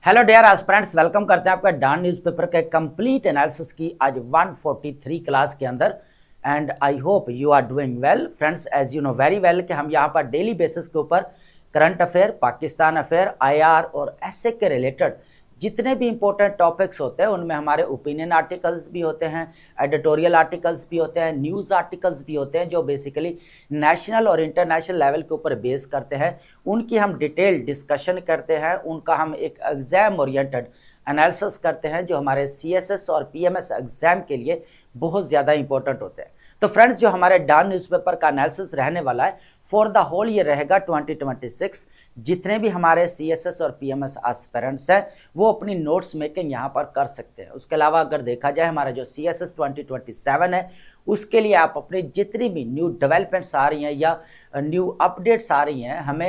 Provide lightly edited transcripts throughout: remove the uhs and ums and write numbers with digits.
Hello dear aspirants, welcome करते हैं आपका डॉन न्यूज़पेपर के कंप्लीट एनालिसिस की आज 143 क्लास के अंदर। And I hope you are doing well friends. As you know very well कि हम यहाँ पर डेली बेसिस के ऊपर current affair, Pakistan affair, IR और ऐसे के रिलेटेड जितने भी इंपॉर्टेंट टॉपिक्स होते हैं उनमें हमारे ओपिनियन आर्टिकल्स भी होते हैं, एडिटोरियल आर्टिकल्स भी होते हैं, न्यूज़ आर्टिकल्स भी होते हैं जो बेसिकली नेशनल और इंटरनेशनल लेवल के ऊपर बेस करते हैं। उनकी हम डिटेल डिस्कशन करते हैं, उनका हम एक एग्जाम ओरिएंटेड एनालिसिस करते हैं जो हमारे सीएसएस और पीएमएस एग्जाम के लिए बहुत ज़्यादा इंपॉर्टेंट होते हैं। तो फ्रेंड्स, जो हमारे डॉन न्यूज़पेपर का एनालिसिस रहने वाला है फॉर द होल ये रहेगा 2026। जितने भी हमारे सीएसएस और पीएमएस एस्पिरेंट्स हैं वो अपनी नोट्स मेकिंग यहाँ पर कर सकते हैं। उसके अलावा अगर देखा जाए हमारा जो सीएसएस 2027 है उसके लिए आप अपनी जितनी भी न्यू डेवलपमेंट्स आ रही हैं या न्यू अपडेट्स आ रही हैं हमें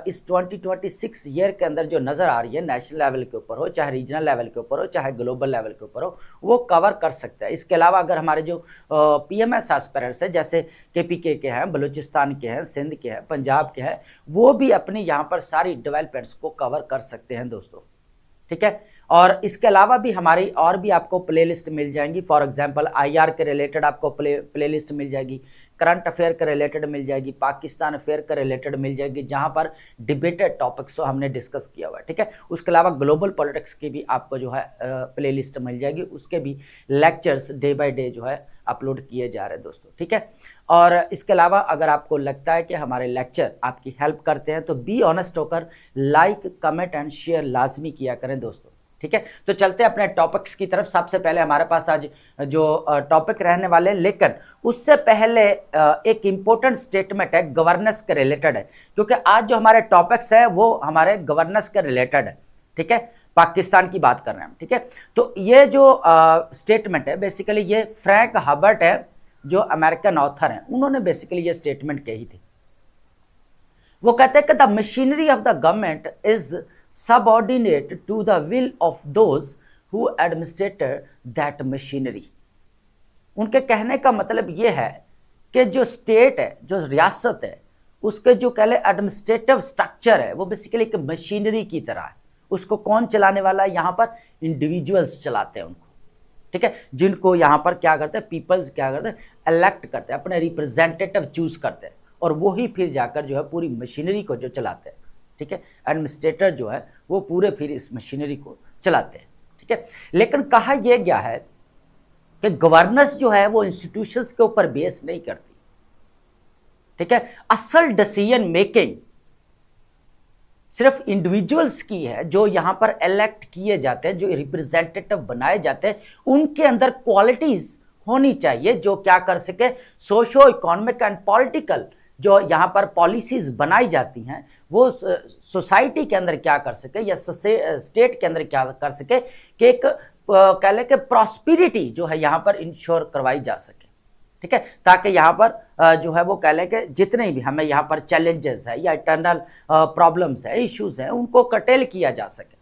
इस 2026 ईयर के अंदर जो नज़र आ रही है, नेशनल लेवल के ऊपर हो, चाहे रीजनल लेवल के ऊपर हो, चाहे ग्लोबल लेवल के ऊपर हो, वो कवर कर सकते हैं। इसके अलावा अगर हमारे जो पीएमएस एस्पिरेंट्स हैं जैसे केपीके के हैं, बलूचिस्तान के हैं, सिंध के हैं, पंजाब के हैं, वो भी अपनी यहाँ पर सारी डेवलपमेंट्स को कवर कर सकते हैं दोस्तों, ठीक है। और इसके अलावा भी हमारी और भी आपको प्लेलिस्ट मिल जाएंगी। फॉर एग्जांपल आईआर के रिलेटेड आपको प्लेलिस्ट मिल जाएगी, करंट अफेयर के रिलेटेड मिल जाएगी, पाकिस्तान अफेयर के रिलेटेड मिल जाएगी जहां पर डिबेटेड टॉपिक्स को हमने डिस्कस किया हुआ है, ठीक है। उसके अलावा ग्लोबल पॉलिटिक्स की भी आपको जो है प्लेलिस्ट मिल जाएगी, उसके भी लेक्चर्स डे बाय डे जो है अपलोड किए जा रहे हैं दोस्तों, ठीक है। और इसके अलावा अगर आपको लगता है कि हमारे लेक्चर आपकी हेल्प करते हैं तो बी ऑनेस्ट होकर लाइक, कमेंट एंड शेयर लाजमी किया करें दोस्तों, ठीक है। तो चलते हैं अपने टॉपिक्स की तरफ। सबसे पहले हमारे पास आज जो टॉपिक रहने वाले, लेकिन उससे पहले एक इंपॉर्टेंट स्टेटमेंट है, गवर्नेंस के रिलेटेड है, क्योंकि आज जो हमारे टॉपिक्स है वो हमारे गवर्नेंस के रिलेटेड है, ठीक है। पाकिस्तान की बात कर रहे हैं हम, ठीक है। तो ये जो स्टेटमेंट है बेसिकली ये फ्रैंक हर्बर्ट है जो अमेरिकन ऑथर हैं, उन्होंने बेसिकली ये स्टेटमेंट कही थी। वो कहते हैं कि the machinery of the government is subordinate to the will of those who administer that machinery। उनके कहने का मतलब ये है कि जो स्टेट है, जो रियासत है, उसके जो कह ले एडमिनिस्ट्रेटिव स्ट्रक्चर है वो बेसिकली एक मशीनरी की तरह है। उसको कौन चलाने वाला है? यहाँ पर इंडिविजुअल्स चलाते हैं उनको, ठीक है। जिनको यहाँ पर क्या करते हैं, पीपल्स क्या करते हैं, इलेक्ट करते हैं, अपने रिप्रेजेंटेटिव चूज करते हैं और वही फिर जाकर जो है पूरी मशीनरी को जो चलाते हैं, ठीक है। एडमिनिस्ट्रेटर जो है वो पूरे फिर इस मशीनरी को चलाते हैं, ठीक है। लेकिन कहा यह गया है कि गवर्नेंस जो है वो इंस्टीट्यूशंस के ऊपर बेस नहीं करती, ठीक है। असल डिसीजन मेकिंग सिर्फ इंडिविजुअल्स की है जो यहां पर इलेक्ट किए जाते हैं, जो रिप्रेजेंटेटिव बनाए जाते हैं। उनके अंदर क्वालिटीज होनी चाहिए जो क्या कर सके, सोशो इकोनॉमिक एंड पॉलिटिकल जो यहाँ पर पॉलिसीज बनाई जाती हैं वो सोसाइटी के अंदर क्या कर सके या स्टेट के अंदर क्या कर सके कि एक कह लें कि प्रॉस्पेरिटी जो है यहाँ पर इंश्योर करवाई जा सके, ठीक है। ताकि यहाँ पर जो है वो कह लें कि जितने भी हमें यहाँ पर चैलेंजेस है या इंटरनल प्रॉब्लम्स है, इश्यूज हैं, उनको कर्टेल किया जा सके।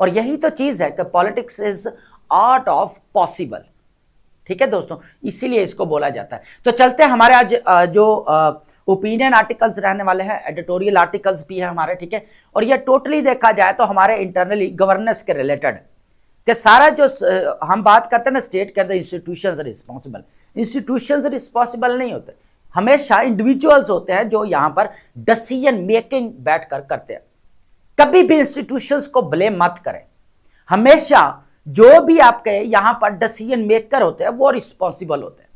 और यही तो चीज़ है कि politics is art of possible, ठीक है दोस्तों, इसीलिए इसको बोला जाता है। तो चलते हैं हमारे आज जो ओपिनियन आर्टिकल्स रहने वाले हैं, एडिटोरियल आर्टिकल्स भी हैं हमारे, ठीक है। और ये टोटली देखा जाए तो हमारे इंटरनली गवर्नेंस के रिलेटेड कि सारा जो हम बात करते हैं ना स्टेट के अंदर इंस्टीट्यूशंस रिस्पॉन्सिबल, इंस्टीट्यूशंस रिस्पॉन्सिबल नहीं होते, हमेशा इंडिविजुअल्स होते हैं जो यहाँ पर डिसीजन मेकिंग बैठ कर करते हैं। कभी भी इंस्टीट्यूशंस को ब्लेम मत करें, हमेशा जो भी आपके यहां पर डिसीजन मेकर होते हैं वो रिस्पॉन्सिबल होते हैं,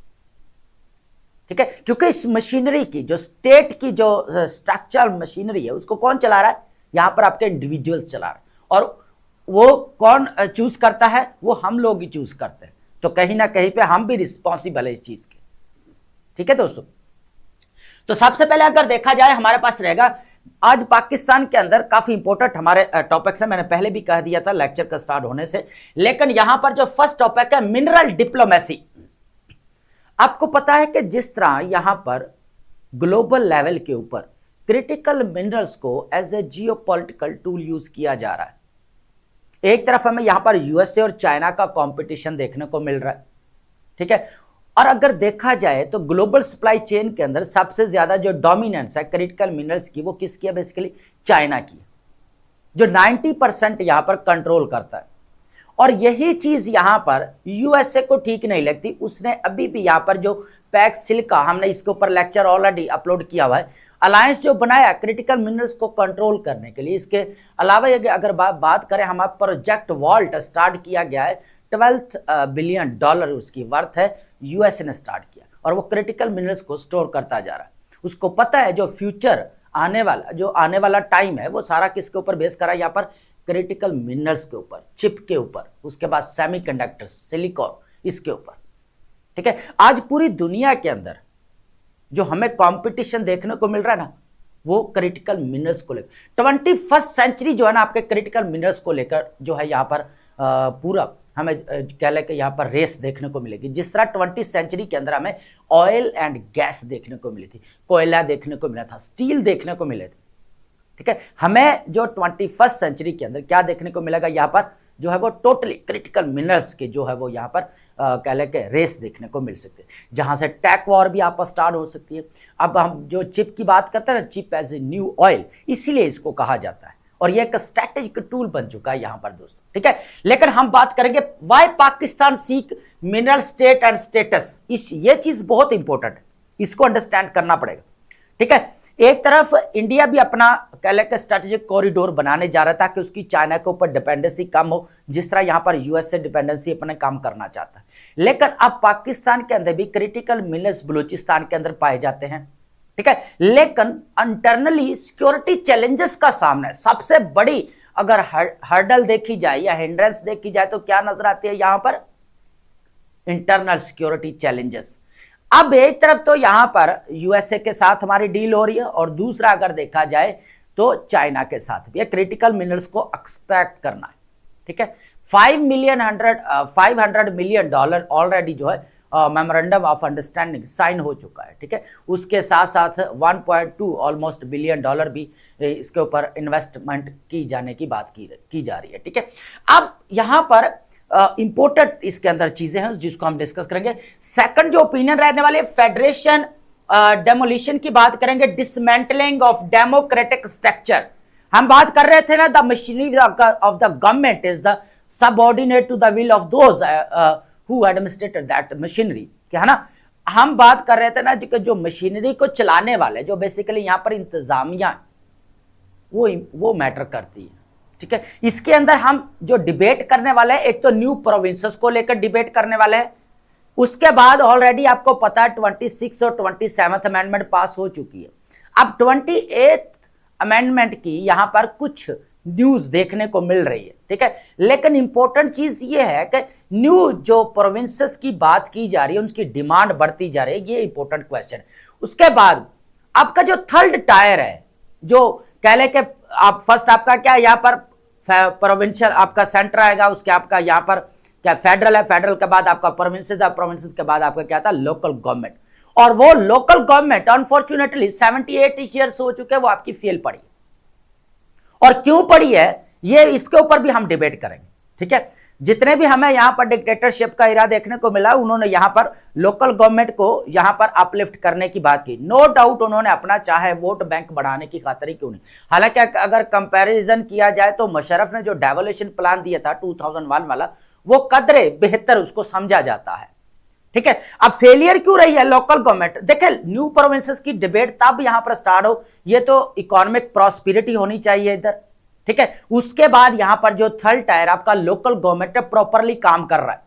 ठीक है। क्योंकि इस मशीनरी की जो स्टेट की जो स्ट्रक्चरल मशीनरी है उसको कौन चला रहा है? यहां पर आपके इंडिविजुअल चला रहा है। और वो कौन चूज करता है? वो हम लोग ही चूज करते हैं। तो कहीं ना कहीं पे हम भी रिस्पॉन्सिबल है इस चीज के, ठीक है दोस्तों। तो सबसे पहले अगर देखा जाए हमारे पास रहेगा आज पाकिस्तान के अंदर काफी इंपॉर्टेंट हमारे टॉपिक्स है, मैंने पहले भी कह दिया था लेक्चर का स्टार्ट होने से। लेकिन यहां पर जो फर्स्ट टॉपिक है मिनरल डिप्लोमेसी। आपको पता है कि जिस तरह यहां पर ग्लोबल लेवल के ऊपर क्रिटिकल मिनरल्स को as a geopolitical tool use किया जा रहा है, एक तरफ हमें यहां पर यूएसए और चाइना का कंपटीशन देखने को मिल रहा है, ठीक है। और अगर देखा जाए तो ग्लोबल सप्लाई चेन के अंदर सबसे ज्यादा जो डोमिनेंस है क्रिटिकल मिनरल्स की वो किसकी है? बेसिकली चाइना की, जो 90% यहां पर कंट्रोल करता है। और यही चीज यहां पर यूएसए को ठीक नहीं लगती। उसने अभी भी यहां पर जो पैक सिलिका, हमने इसके ऊपर लेक्चर ऑलरेडी अपलोड किया हुआ है, अलायंस जो बनाया क्रिटिकल मिनरल्स को कंट्रोल करने के लिए। इसके अलावा अगर बात करें, हमारा प्रोजेक्ट वॉल्ट स्टार्ट किया गया है, 12 बिलियन डॉलर उसकी वर्थ है, यूएसए ने स्टार्ट किया, और वो क्रिटिकल मिनरल्स को स्टोर करता जा रहा है। उसको पता है जो फ्यूचर आने वाला टाइम है वो सारा किसके ऊपर बेस करा है? यहाँ पर क्रिटिकल मिनरल्स के ऊपर, चिप के ऊपर, उसके बाद सेमीकंडक्टर, सिलिकॉन, इसके ऊपर। ठीक है, आज पूरी दुनिया के अंदर जो हमें कंपटीशन देखने को मिल रहा है ना, वो क्रिटिकल मिनरल्स को लेकर। 21st सेंचुरी जो है ना, आपके क्रिटिकल मिनरल्स को लेकर जो है यहाँ पर पूरा हमें कह लें कि यहाँ पर रेस देखने को मिलेगी। जिस तरह 20th सेंचुरी के अंदर हमें ऑयल एंड गैस देखने को मिली थी, कोयला देखने को मिला था, स्टील देखने को मिले थे। ठीक है, हमें जो 21st सेंचुरी के अंदर क्या देखने को मिलेगा? यहाँ पर जो है वो टोटली क्रिटिकल मिनरल्स के जो है वो यहाँ पर कह लें कि रेस देखने को मिल सकते हैं, जहां से टैक वॉर भी आप स्टार्ट हो सकती है। अब हम जो चिप की बात करते हैं ना, chip as a new oil, इसीलिए इसको कहा जाता है, और ये एक स्ट्रैटेजिक टूल बन चुका है यहां पर दोस्तों। ठीक है, लेकिन हम बात करेंगे why Pakistan seek mineral state and status. ये चीज बहुत इंपॉर्टेंट है, इसको अंडरस्टैंड करना पड़ेगा। ठीक है, एक तरफ इंडिया भी अपना कह लें कि स्ट्रेटेजिक कॉरिडोर बनाने जा रहा था कि उसकी चाइना के ऊपर डिपेंडेंसी कम हो, जिस तरह यहां पर यूएस से डिपेंडेंसी अपने कम करना चाहता है। लेकिन अब पाकिस्तान के अंदर भी क्रिटिकल मिनरल्स बलूचिस्तान के अंदर पाए जाते हैं। ठीक है, लेकिन इंटरनली सिक्योरिटी चैलेंजेस का सामना है। सबसे बड़ी अगर हर्डल देखी जाए या हिंड्रेंस देखी जाए तो क्या नजर आती है? यहां पर इंटरनल सिक्योरिटी चैलेंजेस। अब एक तरफ तो यहां पर यूएसए के साथ हमारी डील हो रही है, और दूसरा अगर देखा जाए तो चाइना के साथ भी क्रिटिकल मिनरल्स को एक्सट्रैक्ट करना है। ठीक है, $500 मिलियन ऑलरेडी जो है मेमोरेंडम ऑफ अंडरस्टैंडिंग साइन हो चुका है। ठीक है, उसके साथ साथ 1.2 ऑलमोस्ट बिलियन डॉलर भी इसके ऊपर इन्वेस्टमेंट की जाने की बात की जा रही है। ठीक है, अब यहां पर इंपोर्टेंट इसके अंदर चीजें हैं जिसको हम डिस्कस करेंगे। सेकंड जो ओपिनियन रहने वाले, फेडरेशन डेमोलिशन की बात करेंगे, डिसमेंटलिंग ऑफ डेमोक्रेटिक स्ट्रक्चर। हम बात कर रहे थे ना, the machinery of the government is the subordinate to the will of those who administrated that machinery, क्या है ना। हम बात कर रहे थे ना जो मशीनरी को चलाने वाले, जो बेसिकली यहां पर इंतजामिया वो मैटर करती है। ठीक है, इसके अंदर हम जो डिबेट करने वाले हैं, एक तो न्यू प्रोविंसेस को लेकर डिबेट करने वाले हैं। उसके बाद ऑलरेडी आपको पता है 26 और 27th अमेंडमेंट पास हो चुकी है। अब 28th अमेंडमेंट की यहां पर कुछ न्यूज देखने को मिल रही है। ठीक है, लेकिन इंपॉर्टेंट चीज ये है कि न्यू जो प्रोविंसेस की बात की जा रही है, उनकी डिमांड बढ़ती जा रही है, ये इंपॉर्टेंट क्वेश्चन है। उसके बाद आपका जो थर्ड टायर है, जो कह ले कि आप फर्स्ट आपका क्या यहां पर प्रोविंशियल आपका सेंटर आएगा, उसके आपका यहां पर क्या फेडरल है, फेडरल के बाद आपका प्रोविंसेस है, प्रोविंसेस के बाद आपका क्या था? Local government. और वो लोकल गवर्नमेंट अनफॉर्चुनेटली 78 ईयर्स हो चुके हैं, वो आपकी फेल पड़ी। और क्यों पड़ी है ये, इसके ऊपर भी हम डिबेट करेंगे। ठीक है, जितने भी हमें यहां पर डिक्टेटरशिप का इरा देखने को मिला, उन्होंने यहां पर लोकल गवर्नमेंट को यहां पर अपलिफ्ट करने की बात की। नो डाउट उन्होंने अपना चाहे वोट बैंक बढ़ाने की खातिर ही क्यों नहीं। हालांकि अगर कंपैरिजन किया जाए तो मुशर्रफ ने जो डेवोल्यूशन प्लान दिया था 2001 वाला, वो कदरे बेहतर उसको समझा जाता है। ठीक है, अब फेलियर क्यों रही है लोकल गवर्नमेंट? देखिए, न्यू प्रोविंसेस की डिबेट तब यहां पर स्टार्ट हो, ये तो इकोनॉमिक प्रॉस्पेरिटी होनी चाहिए इधर। ठीक है, उसके बाद यहां पर जो थर्ड टायर आपका लोकल गवर्नमेंट प्रॉपरली काम कर रहा है,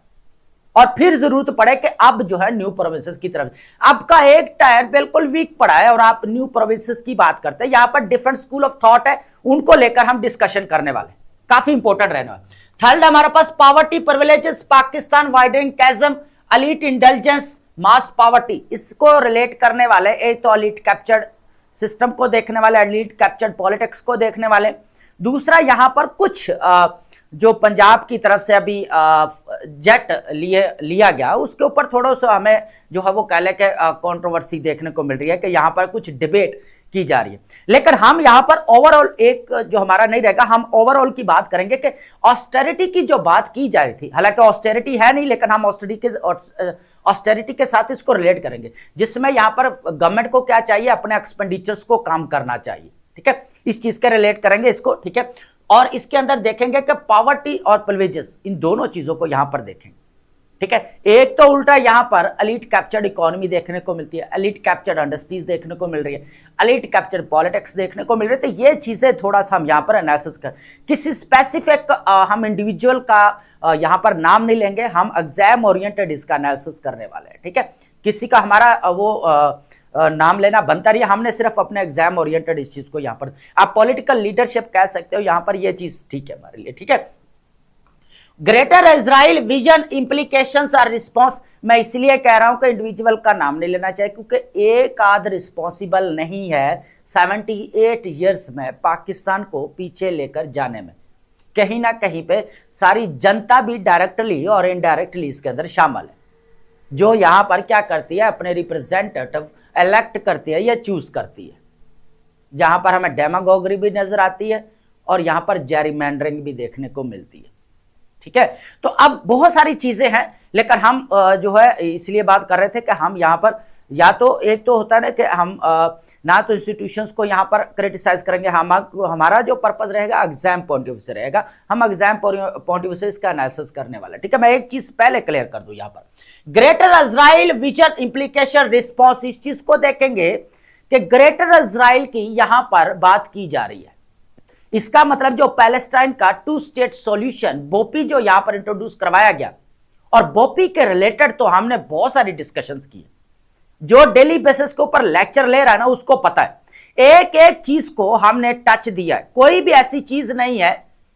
और फिर जरूरत पड़े कि अब जो है न्यू प्रोविंसेस की तरफ। आपका एक टायर बिल्कुल वीक पड़ा है और आप न्यू प्रोविंसेस की बात करते हैं। यहां पर डिफरेंट स्कूल ऑफ थॉट है, उनको लेकर हम डिस्कशन करने वाले, काफी इंपॉर्टेंट रहने वाला। थर्ड हमारे पास poverty privileges, Pakistan widening chasm, elite intelligence, mass poverty, इसको रिलेट करने वाले। एक तो एलीट कैप्चर्ड सिस्टम को देखने वाले, एलीट कैप्चर्ड पॉलिटिक्स को देखने वाले। दूसरा यहां पर कुछ जो पंजाब की तरफ से अभी जेट लिया गया, उसके ऊपर थोड़ा सा हमें जो है वो कह लें कि कंट्रोवर्सी देखने को मिल रही है कि यहाँ पर कुछ डिबेट की जा रही है। लेकिन हम यहाँ पर ओवरऑल एक जो हमारा नहीं रहेगा, हम ओवरऑल की बात करेंगे कि ऑस्टेरिटी की जो बात की जा रही थी, हालांकि ऑस्टेरिटी है नहीं, लेकिन हम ऑस्टेरिटी के साथ इसको रिलेट करेंगे, जिसमें यहाँ पर गवर्नमेंट को क्या चाहिए, अपने एक्सपेंडिचर्स को कम करना चाहिए। ठीक है, इस चीज के रिलेट करेंगे इसको। ठीक है, और इसके अंदर देखेंगे कि पॉवर्टी और प्रिविलेजेस, इन दोनों चीजों को यहां पर देखेंगे। ठीक है, एक तो उल्टा यहां पर एलीट कैप्चर्ड इकोनॉमी देखने को मिलती है, एलीट कैप्चर्ड इंडस्ट्रीज देखने को मिल रही है, एलीट कैप्चर्ड पॉलिटिक्स देखने को मिल रही है। तो ये चीजें थोड़ा सा हम यहां पर एनालिसिस कर, किसी स्पेसिफिक हम इंडिविजुअल का यहां पर नाम नहीं लेंगे, हम एग्जाम ओरिएंटेड इसका एनालिसिस करने वाले हैं। ठीक है, किसी का हमारा वो नाम लेना बनता रही, हमने सिर्फ अपने एग्जाम ओरिएंटेड इस चीज को यहां पर, आप पॉलिटिकल लीडरशिप कह सकते हो, यहां पर ये चीज ठीक है हमारे लिए। ठीक है, ग्रेटर इजराइल विजन इंप्लीकेशंस और रिस्पॉन्स, मैं इसलिए कह रहा हूं कि इंडिविजुअल का नाम नहीं लेना चाहिए, क्योंकि एक आध रिस्पॉन्सिबल नहीं है 78 ईयर्स में पाकिस्तान को पीछे लेकर जाने में। कहीं ना कहीं पे सारी जनता भी डायरेक्टली और इनडायरेक्टली इसके अंदर शामिल है, जो यहां पर क्या करती है, अपने रिप्रेजेंटेटिव इलेक्ट करती है या चूज करती है, जहां पर हमें डेमागोगरी भी नजर आती है और यहां पर जैरिमैंडरिंग भी देखने को मिलती है। ठीक है, तो अब बहुत सारी चीजें हैं, लेकिन हम जो है इसलिए बात कर रहे थे कि हम यहां पर या तो एक तो होता है ना कि हम ना तो इंस्टीट्यूशंस को यहां पर क्रिटिसाइज करेंगे, हमारा जो पर्पस रहेगा एग्जाम पॉइंट ऑफ व्यू से रहेगा, हम एग्जाम पॉइंट ऑफ व्यू से इसका एनालिसिस करने वाला। ठीक है, मैं एक चीज पहले क्लियर कर दूं, यहां पर greater Israel vision implication response, इस चीज को देखेंगे कि ग्रेटर इजराइल की यहां पर बात की जा रही है। इसका मतलब जो पैलेस्टाइन का 2 स्टेट सॉल्यूशन बोपी जो यहां पर इंट्रोड्यूस करवाया गया, और बोपी के रिलेटेड तो हमने बहुत सारी डिस्कशंस की है, जो डेली बेसिस के ऊपर लेक्चर ले रहा है ना उसको पता है, एक एक चीज को हमने टच दिया है, कोई भी ऐसी चीज नहीं है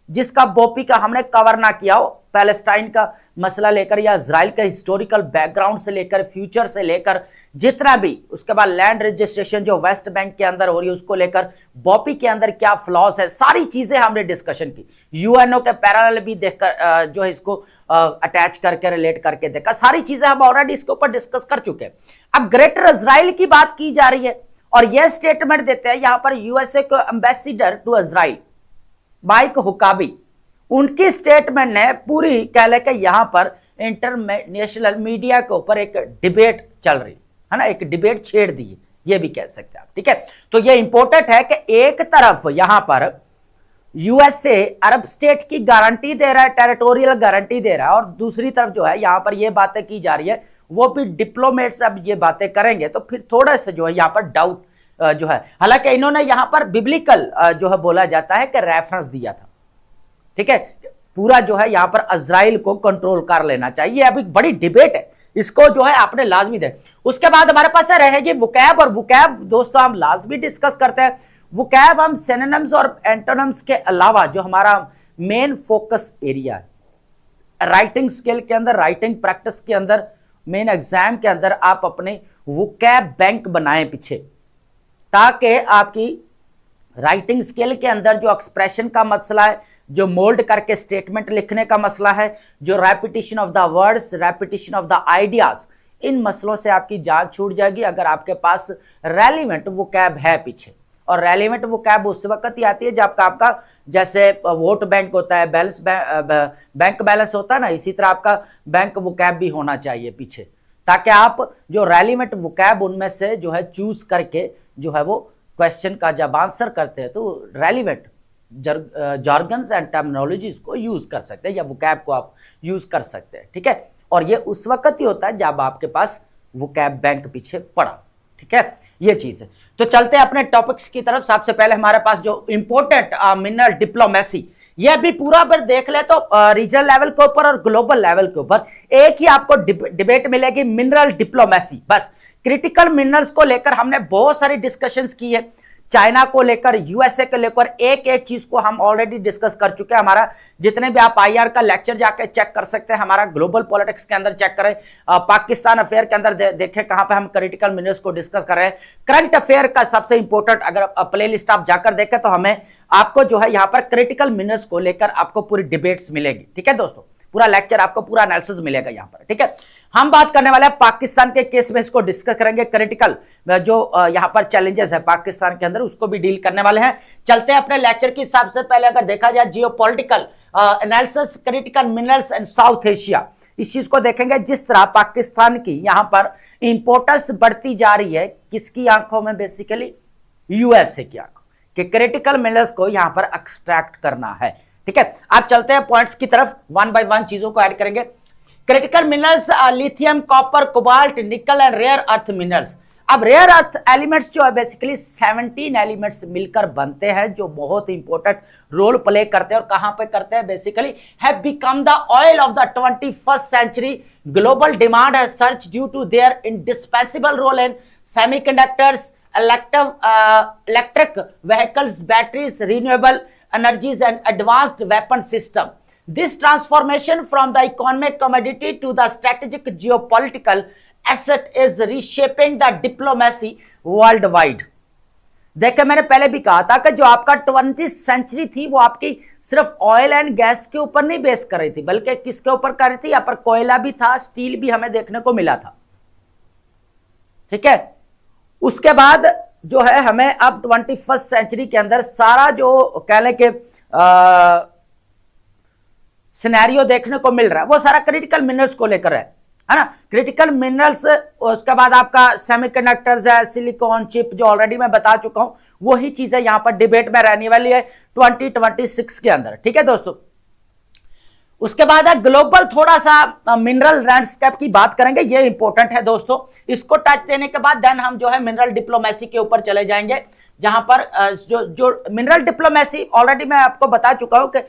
जिसका बोपी का हमने कवर ना किया हो। पैलेस्टाइन का मसला लेकर या इजराइल का हिस्टोरिकल बैकग्राउंड से लेकर फ्यूचर से लेकर जितना भी, उसके बाद लैंड रजिस्ट्रेशन जो वेस्ट बैंक के अंदर हो रही है उसको लेकर बोपी के अंदर क्या फ्लॉज है, सारी चीजें हमने डिस्कशन की। यूएनओ के पैरेलल भी देखकर जो है इसको अटैच करके रिलेट करके देखा, सारी चीजें हम ऑलरेडी इसके ऊपर डिस्कस कर चुके हैं। अब ग्रेटर इजराइल की बात की जा रही है और यह स्टेटमेंट देते हैं यहां पर यूएसए को ambassador to Israel Mike Huckabee, उनकी स्टेटमेंट ने पूरी कह ले कि यहां पर इंटरनेशनल मीडिया के ऊपर एक डिबेट चल रही है ना, एक डिबेट छेड़ दी है, ये भी कह सकते हैं आप। ठीक है, तो ये इंपॉर्टेंट है कि एक तरफ यहां पर यूएसए अरब स्टेट की गारंटी दे रहा है, टेरिटोरियल गारंटी दे रहा है, और दूसरी तरफ जो है यहां पर ये बातें की जा रही है, वो भी डिप्लोमेट्स अब ये बातें करेंगे तो फिर थोड़ा सा जो है यहां पर डाउट जो है, हालांकि इन्होंने यहां पर बिब्लिकल जो है बोला जाता है कि रेफरेंस दिया था। ठीक है, पूरा जो है यहां पर इजराइल को कंट्रोल कर लेना चाहिए, अभी बड़ी डिबेट है, इसको जो है आपने लाजमी दे। उसके बाद हमारे पास रहेगी वोकैब, और वोकैब दोस्तों हम लाजमी डिस्कस करते हैं। वोकैब हम सिनोनिम्स और एंटोनिम्स के अलावा जो हमारा मेन फोकस एरिया है, राइटिंग स्किल के अंदर, राइटिंग प्रैक्टिस के अंदर, मेन एग्जाम के अंदर आप अपने वोकैब बैंक बनाएं पीछे, ताकि आपकी राइटिंग स्किल के अंदर जो एक्सप्रेशन का मसला है, जो मोल्ड करके स्टेटमेंट लिखने का मसला है, जो repetition of the words, repetition of the ideas, इन मसलों से आपकी जान छूट जाएगी अगर आपके पास रेलिवेंट वोकैब है पीछे। और रेलिवेंट वोकैब उस वक्त ही आती है जब आपका जैसे वोट बैंक होता है, बैलेंस बैंक बैलेंस होता है ना, इसी तरह आपका बैंक वोकैब भी होना चाहिए पीछे, ताकि आप जो रेलिवेंट वोकैब उनमें से जो है चूज करके जो है वो क्वेश्चन का जब आंसर करते हैं तो रेलिवेंट जार्गन्स एंड टर्मिनोलॉजीज को यूज कर सकते हैं, या वोकैब को आप यूज कर सकते हैं। ठीक है, और ये उस वक्त ही होता है जब आपके पास वोकैब बैंक पीछे पड़ा। ठीक है, ये चीज है। तो चलते हैं अपने टॉपिक्स की तरफ। सबसे पहले हमारे पास जो इंपोर्टेंट मिनरल डिप्लोमेसी, यह भी पूरा पर देख ले तो रीजनल लेवल के ऊपर और ग्लोबल लेवल के ऊपर एक ही आपको डिबेट मिलेगी, मिनरल डिप्लोमेसी। बस क्रिटिकल मिनरल्स को लेकर हमने बहुत सारी डिस्कशंस की है चाइना को लेकर, यूएसए को लेकर एक एक चीज को हम ऑलरेडी डिस्कस कर चुके हैं। हमारा जितने भी आप आईआर का लेक्चर जाके चेक कर सकते हैं, हमारा ग्लोबल पॉलिटिक्स के अंदर चेक करें, पाकिस्तान अफेयर के अंदर देखें कहां पे हम क्रिटिकल मिनरल्स को डिस्कस कर रहे हैं। करंट अफेयर का सबसे इंपॉर्टेंट अगर प्ले लिस्ट आप जाकर देखें तो हमें आपको जो है यहां पर क्रिटिकल मिनरल्स को लेकर आपको पूरी डिबेट्स मिलेगी। ठीक है दोस्तों, पूरा लेक्चर आपको पूरा एनालिसिस मिलेगा यहां पर। ठीक है, हम बात करने वाले हैं पाकिस्तान के केस में, इसको डिस्कस करेंगे। क्रिटिकल जो यहां पर चैलेंजेस है पाकिस्तान के अंदर, उसको भी डील करने वाले हैं। चलते हैं अपने लेक्चर के हिसाब से। पहले अगर देखा जाए geopolitical analysis critical minerals and south Asia, इस चीज को देखेंगे। जिस तरह पाकिस्तान की यहां पर इंपोर्टेंस बढ़ती जा रही है, किसकी आंखों में? बेसिकली यूएसए की आंखों, कि क्रिटिकल मिनरल्स को यहां पर एक्सट्रैक्ट करना है। ठीक है, आप चलते हैं पॉइंट्स की तरफ, वन बाय वन चीजों को ऐड करेंगे। Critical minerals lithium, copper, cobalt, nickel and rare earth minerals. अब रेयर अर्थ एलिमेंट्स जो है बेसिकली 17 एलिमेंट्स मिलकर बनते हैं, जो बहुत इंपॉर्टेंट रोल प्ले करते हैं। और कहां पे करते हैं? Basically have become the oil of the 21st century. Global demand है surged due to their indispensable role in semiconductors, electric vehicles, batteries, renewable energies and advanced weapon system. This transformation from the economic commodity to the strategic geopolitical asset is reshaping the diplomacy worldwide. देखिए, मैंने पहले भी कहा था कि जो आपका 20th century थी वो आपकी सिर्फ ऑयल एंड गैस के ऊपर नहीं बेस कर रही थी, बल्कि किसके ऊपर कर रही थी? यहाँ पर कोयला भी था, स्टील भी हमें देखने को मिला था। ठीक है, उसके बाद जो है हमें अब 21st सेंचुरी के अंदर सारा जो कह लें कि सिनेरियो देखने को मिल रहा है वो सारा क्रिटिकल मिनरल्स को लेकर है ना। क्रिटिकल मिनरल्स, उसके बाद आपका सेमीकंडक्टर्स है, सिलिकॉन चिप, जो ऑलरेडी मैं बता चुका हूं, वही चीजें यहां पर डिबेट में रहने वाली है 2026 के अंदर। ठीक है दोस्तों, उसके बाद है ग्लोबल, थोड़ा सा मिनरल लैंडस्केप की बात करेंगे, ये इंपॉर्टेंट है दोस्तों। इसको टच देने के बाद देन हम जो है मिनरल डिप्लोमेसी के ऊपर चले जाएंगे, जहां पर जो मिनरल डिप्लोमेसी ऑलरेडी मैं आपको बता चुका हूं कि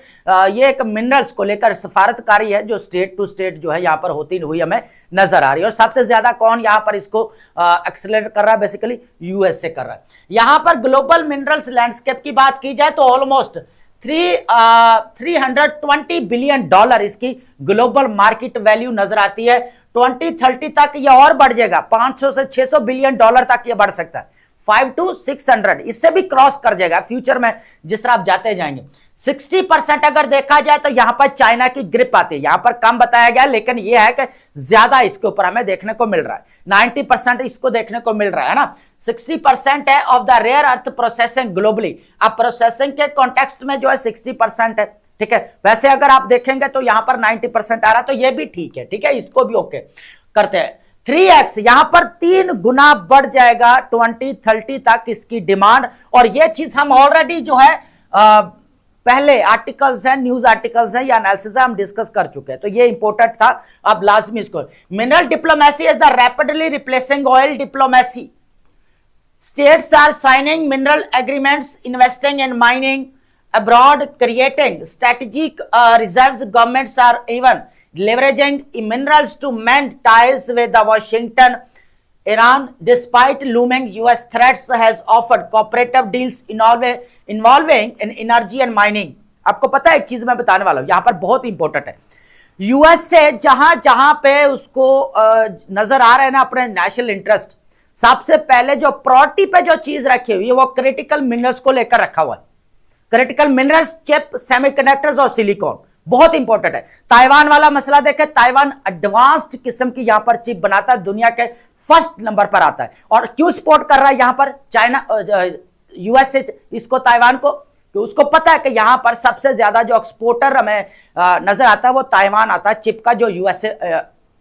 ये एक मिनरल्स को लेकर सफारतकारी है, जो स्टेट टू स्टेट जो है यहां पर होती हुई हमें नजर आ रही है। और सबसे ज्यादा कौन यहां पर इसको एक्सेलरेट कर रहा है? बेसिकली यूएसए कर रहा है। यहां पर ग्लोबल मिनरल्स लैंडस्केप की बात की जाए तो ऑलमोस्ट 320 बिलियन डॉलर इसकी ग्लोबल मार्केट वैल्यू नजर आती है। 2030 तक ये और बढ़ जाएगा, 500 से 600 बिलियन डॉलर तक ये बढ़ सकता है, 5 to 600, इससे भी क्रॉस कर जाएगा फ्यूचर में जिस तरह आप जाते जाएंगे। 60% अगर देखा जाए तो यहां पर चाइना की ग्रिप आती है, यहां पर कम बताया गया, लेकिन यह है कि ज्यादा इसके ऊपर हमें देखने को मिल रहा है। 90% इसको देखने को मिल रहा है ना। 60% है of the rare earth processing globally. अब प्रोसेसिंग के कॉन्टेक्स्ट में जो है 60% है। ठीक है, वैसे अगर आप देखेंगे तो यहां पर 90% आ रहा, तो ये भी ठीक है। ठीक है, इसको भी ओके करते हैं। 3x यहां पर 3 गुना बढ़ जाएगा 2030 तक इसकी डिमांड। और ये चीज हम ऑलरेडी जो है पहले आर्टिकल्स हैं, न्यूज आर्टिकल्स हैं या एनालिसिस हम डिस्कस कर चुके हैं, तो ये इंपॉर्टेंट था। अब लाजमी इसको, mineral diplomacy is the rapidly replacing oil diplomacy. States are signing mineral agreements, investing in mining abroad, creating strategic reserves. Governments are even leveraging minerals to mend ties with the Washington. Iran, despite looming US threats, has offered cooperative deals involving in energy and mining. आपको पता है एक चीज मैं बताने वाला हूं, यहां पर बहुत इंपॉर्टेंट है। यूएस से जहां जहां पे उसको नजर आ रहा है ना अपने नेशनल इंटरेस्ट, सबसे पहले जो प्रायोरिटी पे जो चीज रखी हुई है वो क्रिटिकल मिनरल्स को लेकर रखा हुआ है। क्रिटिकल मिनरल्स, चिप, सेमीकंडक्टर्स और सिलिकॉन बहुत इंपॉर्टेंट है। ताइवान वाला मसला देखें, ताइवान एडवांस्ड किस्म की यहां पर चिप बनाता है, दुनिया के फर्स्ट नंबर पर आता है। और क्यों सपोर्ट कर रहा है यहां पर चाइना, यूएस इसको, ताइवान को? कि उसको पता है कि यहां पर सबसे ज्यादा जो एक्सपोर्टर हमें नजर आता है वो ताइवान आता है, चिप का, जो यूएसए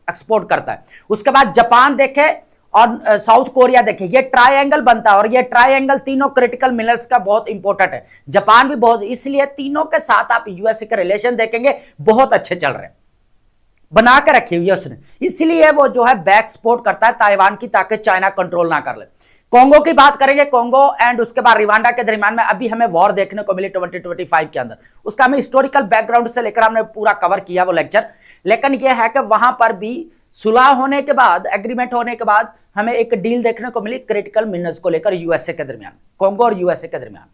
एक्सपोर्ट करता है। उसके बाद जापान देखे और साउथ कोरिया देखे, ये ट्रायंगल बनता है। और ये ट्रायंगल तीनों क्रिटिकल मिनरल्स का बहुत इंपॉर्टेंट है। जापान भी बहुत, इसलिए तीनों के साथ आप यूएसए के रिलेशन देखेंगे बहुत अच्छे चल रहे हैं, बना के रखी हुई है उसने, इसलिए वो जो है बैक सपोर्ट करता है ताइवान की, ताकि चाइना कंट्रोल ना कर ले। कोंगो की बात करेंगे, कोंगो एंड उसके बाद रिवांडा के दरमियान में अभी हमें वॉर देखने को मिली 2025 के अंदर। उसका हमें हिस्टोरिकल बैकग्राउंड से लेकर हमने पूरा कवर किया वो लेक्चर, लेकिन यह है कि वहां पर भी सुलह होने के बाद, एग्रीमेंट होने के बाद हमें एक डील देखने को मिली क्रिटिकल मिनरल्स को लेकर यूएसए के दरमियान, कांगो और यूएसए के दरमियान।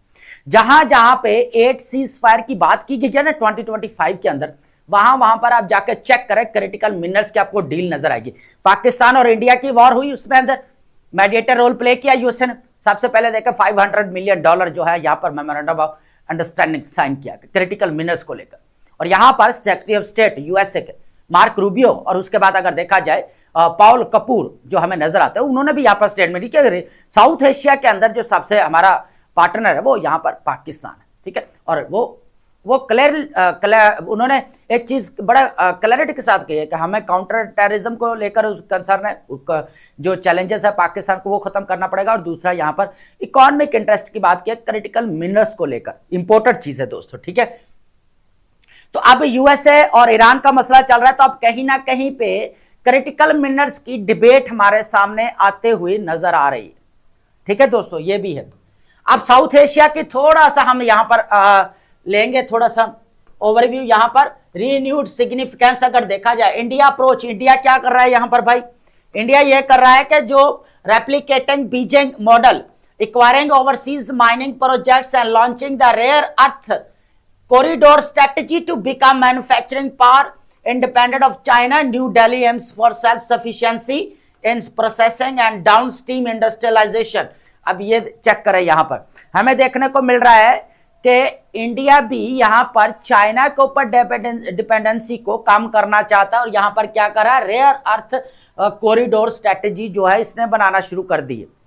जहां जहां पे 8 सीज फायर की बात की गई है ना 2025 के अंदर, वहां पर आप जाकर चेक करें क्रिटिकल मिनरल्स की आपको डील नजर आएगी। पाकिस्तान और इंडिया की वॉर हुई, उसमें अंदर मेडिएटर रोल प्ले किया यूएसए ने। सबसे पहले देखा $500 मिलियन जो है यहां पर मेमोरेंडम ऑफ अंडरस्टैंडिंग साइन किया क्रिटिकल मिनरल्स को लेकर। और यहां पर सेक्रेटरी ऑफ स्टेट यूएसए के मार्क रूबियो और उसके बाद अगर देखा जाए पाउल कपूर जो हमें नजर आते हैं, उन्होंने भी यहां पर स्टेटमेंट किया। साउथ एशिया के अंदर जो सबसे हमारा पार्टनर है वो यहां पर पाकिस्तान है, ठीक है। और वो क्लियर उन्होंने एक चीज बड़ा क्लैरिटी के साथ कही है कि हमें काउंटर टेररिज्म को लेकर कंसर्न है, जो चैलेंजेस है पाकिस्तान को वो खत्म करना पड़ेगा। और दूसरा यहां पर इकोनॉमिक इंटरेस्ट की बात की, क्रिटिकल मिनरल्स को लेकर इंपोर्टेड चीज है दोस्तों, ठीक है। तो अब यूएसए और ईरान का मसला चल रहा है, तो अब कहीं ना कहीं पे क्रिटिकल मिनरल्स की डिबेट हमारे सामने आते हुए नजर आ रही है, ठीक है दोस्तों, ये भी है। अब साउथ एशिया की थोड़ा सा हम यहां पर लेंगे थोड़ा सा ओवरव्यू। यहां पर रीन्यूड सिग्निफिकेंस अगर देखा जाए, इंडिया अप्रोच, इंडिया क्या कर रहा है यहां पर भाई? इंडिया ये कर रहा है कि जो replicating Beijing model, acquiring overseas mining projects and launching the rare earth corridor strategy to become manufacturing power independent of China. New Delhi aims for self-sufficiency in processing and downstream industrialization. अब ये check करें, यहां पर हमें देखने को मिल रहा है कि इंडिया भी यहां पर चाइना के ऊपर डिपेंडेंसी को कम करना चाहता है और यहां पर क्या कर रहा है, रेयर अर्थ कॉरिडोर स्ट्रेटेजी जो है इसने बनाना शुरू कर दी है।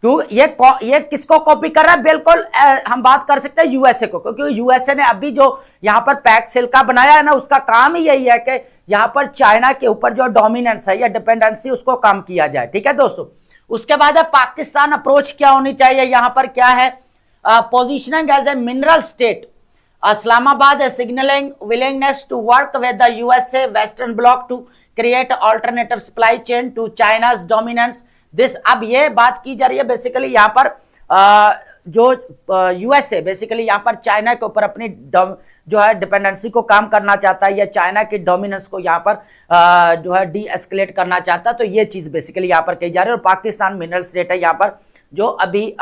तो ये किसको कॉपी कर रहा है? बिल्कुल हम बात कर सकते हैं यूएसए को, क्योंकि यूएसए ने अभी जो यहां पर पैक सिल्का बनाया है ना, उसका काम ही यही है कि यहां पर चाइना के ऊपर जो डोमिनेंस है या डिपेंडेंसी उसको कम किया जाए, ठीक है दोस्तों। उसके बाद पाकिस्तान अप्रोच क्या होनी चाहिए? यहां पर क्या है, positioning as a mineral state, Islamabad signalling willingness to work with the USA western bloc to create alternative supply chain to China's dominance this. अब ये बात की जा रही है बेसिकली यहां पर जो यूएसए बेसिकली यहां पर चाइना के ऊपर अपनी जो है डिपेंडेंसी को कम करना चाहता है या चाइना की डोमिनेंस को यहां पर जो है डी एस्केलेट करना चाहता है। तो ये चीज बेसिकली यहां पर कही जा रही है। और पाकिस्तान मिनरल स्टेट है यहां पर, जो अभी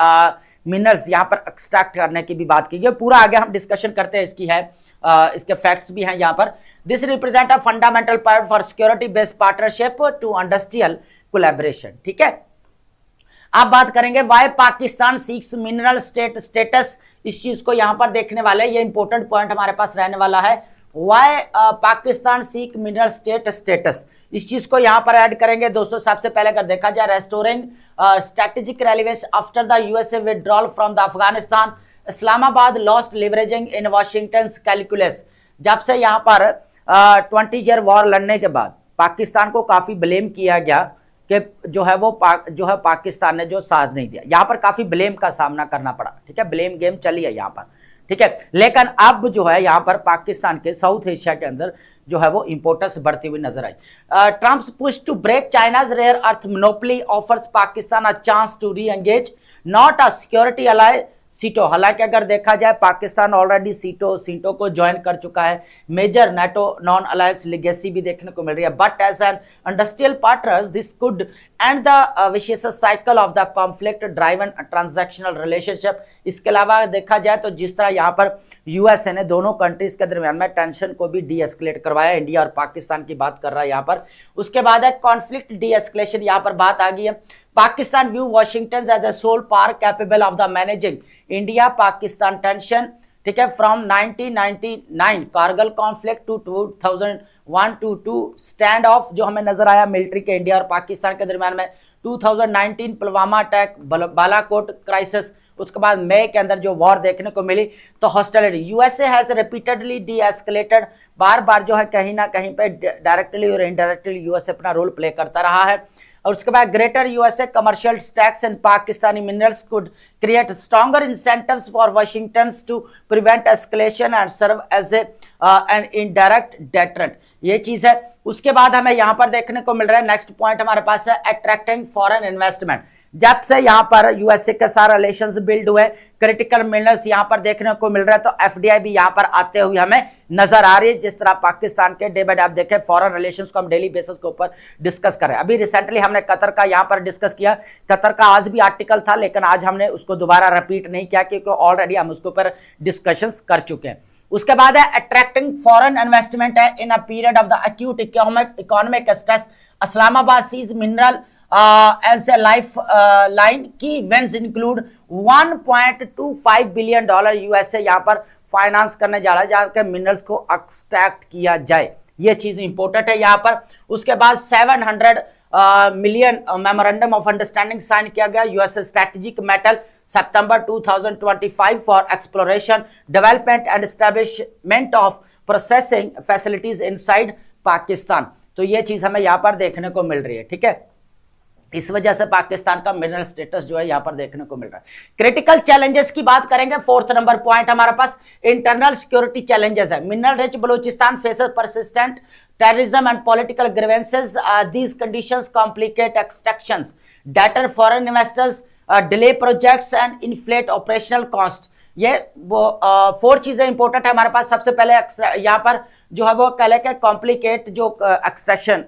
मिनरल्स यहां पर एक्सट्रैक्ट करने की भी बात की गई। पूरा आगे हम डिस्कशन करते हैं, इसकी है इसके फैक्ट्स भी हैं यहां पर। This represent a fundamental part for security based partnership to industrial collaboration, ठीक है। आप बात करेंगे why Pakistan seeks mineral status, इस चीज को यहां पर देखने वाले, ये इंपॉर्टेंट पॉइंट हमारे पास रहने वाला है। Why Pakistan seek mineral status, इस चीज को यहां पर ऐड करेंगे दोस्तों। सबसे पहले अगर देखा जाए, restoring strategic relevance after the USA withdrawal from the Afghanistan, Islamabad lost leveraging in Washington calculus. जब से यहां पर 20 ईयर वॉर लड़ने के बाद पाकिस्तान को काफी ब्लेम किया गया कि जो है वो पाकिस्तान ने जो साथ नहीं दिया, यहां पर काफी ब्लेम का सामना करना पड़ा, ठीक है। ब्लेम गेम चली है यहां पर, ठीक है। लेकिन अब जो है यहां पर पाकिस्तान के साउथ एशिया के अंदर जो है वो इंपोर्टेंस बढ़ती हुई नजर आई। Trump's push to break China's rare earth monopoly offers Pakistan a chance to reengage not a security ally SEATO. हालांकि अगर देखा जाए पाकिस्तान ऑलरेडी सीटो को ज्वाइन कर चुका है, major NATO non alliance legacy भी देखने को मिल रही है। But as an industrial partners this could end the vicious cycle of the conflict driven transactional relationship. इसके अलावा देखा जाए तो जिस तरह यहाँ पर यूएसए ने दोनों कंट्रीज के दरमियान में टेंशन को भी डी एस्केलेट करवाया, इंडिया और पाकिस्तान की बात कर रहा है यहाँ पर। उसके बाद है कॉन्फ्लिक्ट डी एस्केलेशन, यहाँ पर बात आ गई है। Pakistan view Washington as a sole power capable of the managing India Pakistan tension, ठीक है, from 1999 Kargil conflict to 2001-2 stand off जो हमें नजर आया मिलिट्री के इंडिया और पाकिस्तान के दरमियान में, 2019 पुलवामा अटैक, बालाकोट क्राइसिस, उसके बाद मई के अंदर जो वॉर देखने को मिली। तो hostility USA has repeatedly deescalated, बार बार जो है कहीं ना कहीं पे डायरेक्टली और इनडायरेक्टली यूएसए अपना रोल प्ले करता रहा है। और उसके बाद greater USA commercial tax and Pakistani minerals could create stronger incentives for Washington to prevent escalation and serve as an indirect deterrent. ये चीज है। उसके बाद हमें यहां पर देखने को मिल रहा है नेक्स्ट पॉइंट हमारे पास है अट्रैक्टिंग फॉरेन इन्वेस्टमेंट। जब से यहां पर यूएसए के साथ रिलेशंस बिल्ड हुए, क्रिटिकल मिनरल्स यहां पर देखने को मिल रहा है, तो एफडीआई भी यहां पर आते हुए हमें नजर आ रही है। जिस तरह पाकिस्तान के डे बाय डे आप देखें फॉरेन रिलेशंस को हम डेली बेसिस के ऊपर डिस्कस करें। अभी रिसेंटली हमने कतर का यहां पर डिस्कस किया, कतर का आज भी आर्टिकल था, लेकिन आज हमने उसको दोबारा रिपीट नहीं किया क्योंकि ऑलरेडी हम उसके ऊपर डिस्कशंस कर चुके हैं। उसके बाद है अट्रैक्टिंग फॉरेन इन्वेस्टमेंट है in a period of the acute economic stress. Islamabad sees mineral as a lifeline. Key events include $1.25 billion USA यहां पर फाइनेंस करने जा रहा है जहां के मिनरल्स को एक्सट्रैक्ट किया जाए, ये चीज इंपॉर्टेंट है यहां पर। उसके बाद 700 million memorandum of understanding sign किया गया यूएसए स्ट्रेटेजिक मेटल सितंबर 2025 for exploration development and establishment of processing facilities inside Pakistan. तो ये चीज हमें यहां पर देखने को मिल रही है, ठीक है। इस वजह से पाकिस्तान का मिनरल स्टेटस जो है यहां पर देखने को मिल रहा है। क्रिटिकल चैलेंजेस की बात करेंगे, फोर्थ नंबर पॉइंट हमारे पास इंटरनल सिक्योरिटी चैलेंजेस है। Mineral rich Balochistan faces persistent terrorism and political grievances. These conditions complicate extractions, debtor foreign investors, delay projects and inflate operational cost. ये वो 4 चीजें इंपॉर्टेंट है हमारे पास। सबसे पहले यहाँ पर जो है वो कह के कॉम्प्लिकेट जो एक्सट्रैक्शन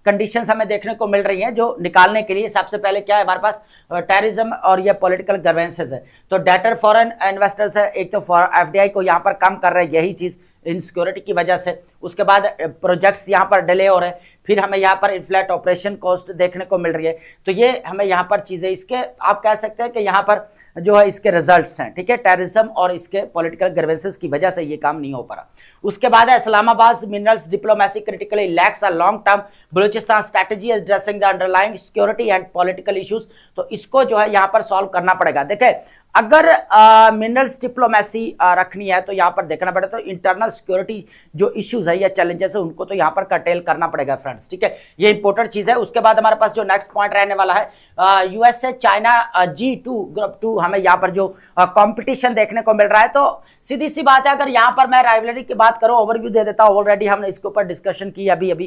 कंडीशंस हमें देखने को मिल रही हैं जो निकालने के लिए सबसे पहले क्या है हमारे पास टेररिज्म और ये पॉलिटिकल ग्रीवेंसेस है। तो डेटर फॉरेन इन्वेस्टर्स है, एक तो एफडीआई को यहाँ पर कम कर रहे हैं, यही चीज इनसिक्योरिटी की वजह से। उसके बाद प्रोजेक्ट्स यहाँ पर डिले हो रहे हैं, फिर हमें यहाँ पर इन्फ्लेट ऑपरेशन कॉस्ट देखने को मिल रही है। तो ये हमें यहाँ पर चीजें इसके आप कह सकते हैं कि यहाँ पर जो है इसके रिजल्ट्स हैं, ठीक है, टेररिज्म और इसके पॉलिटिकल ग्रीवेंसेस की वजह से ये काम नहीं हो पा रहा। उसके बाद है Islamabad minerals diplomacy critically lakhs a long term Balochistan strategy addressing the underlying security and political issues. तो इसको जो है यहाँ पर सॉल्व करना पड़ेगा। देखें अगर मिनरल्स डिप्लोमेसी रखनी है तो यहाँ पर देखना पड़ेगा, तो इंटरनल सिक्योरिटी जो इश्यूज है या चैलेंजेस है उनको तो यहाँ पर कर्टेल करना पड़ेगा फ्रेंड्स, ठीक है, ये इंपॉर्टेंट चीज है। उसके बाद हमारे पास जो नेक्स्ट पॉइंट रहने वाला है यूएसए चाइना G2 ग्रुप 2, हमें यहाँ पर जो कंपटीशन देखने को मिल रहा है। तो सीधी सी बात है, अगर यहाँ पर मैं राइवलरी की बात करूं, ओवरव्यू दे देता हूं, ऑलरेडी हमने इसके ऊपर डिस्कशन की अभी।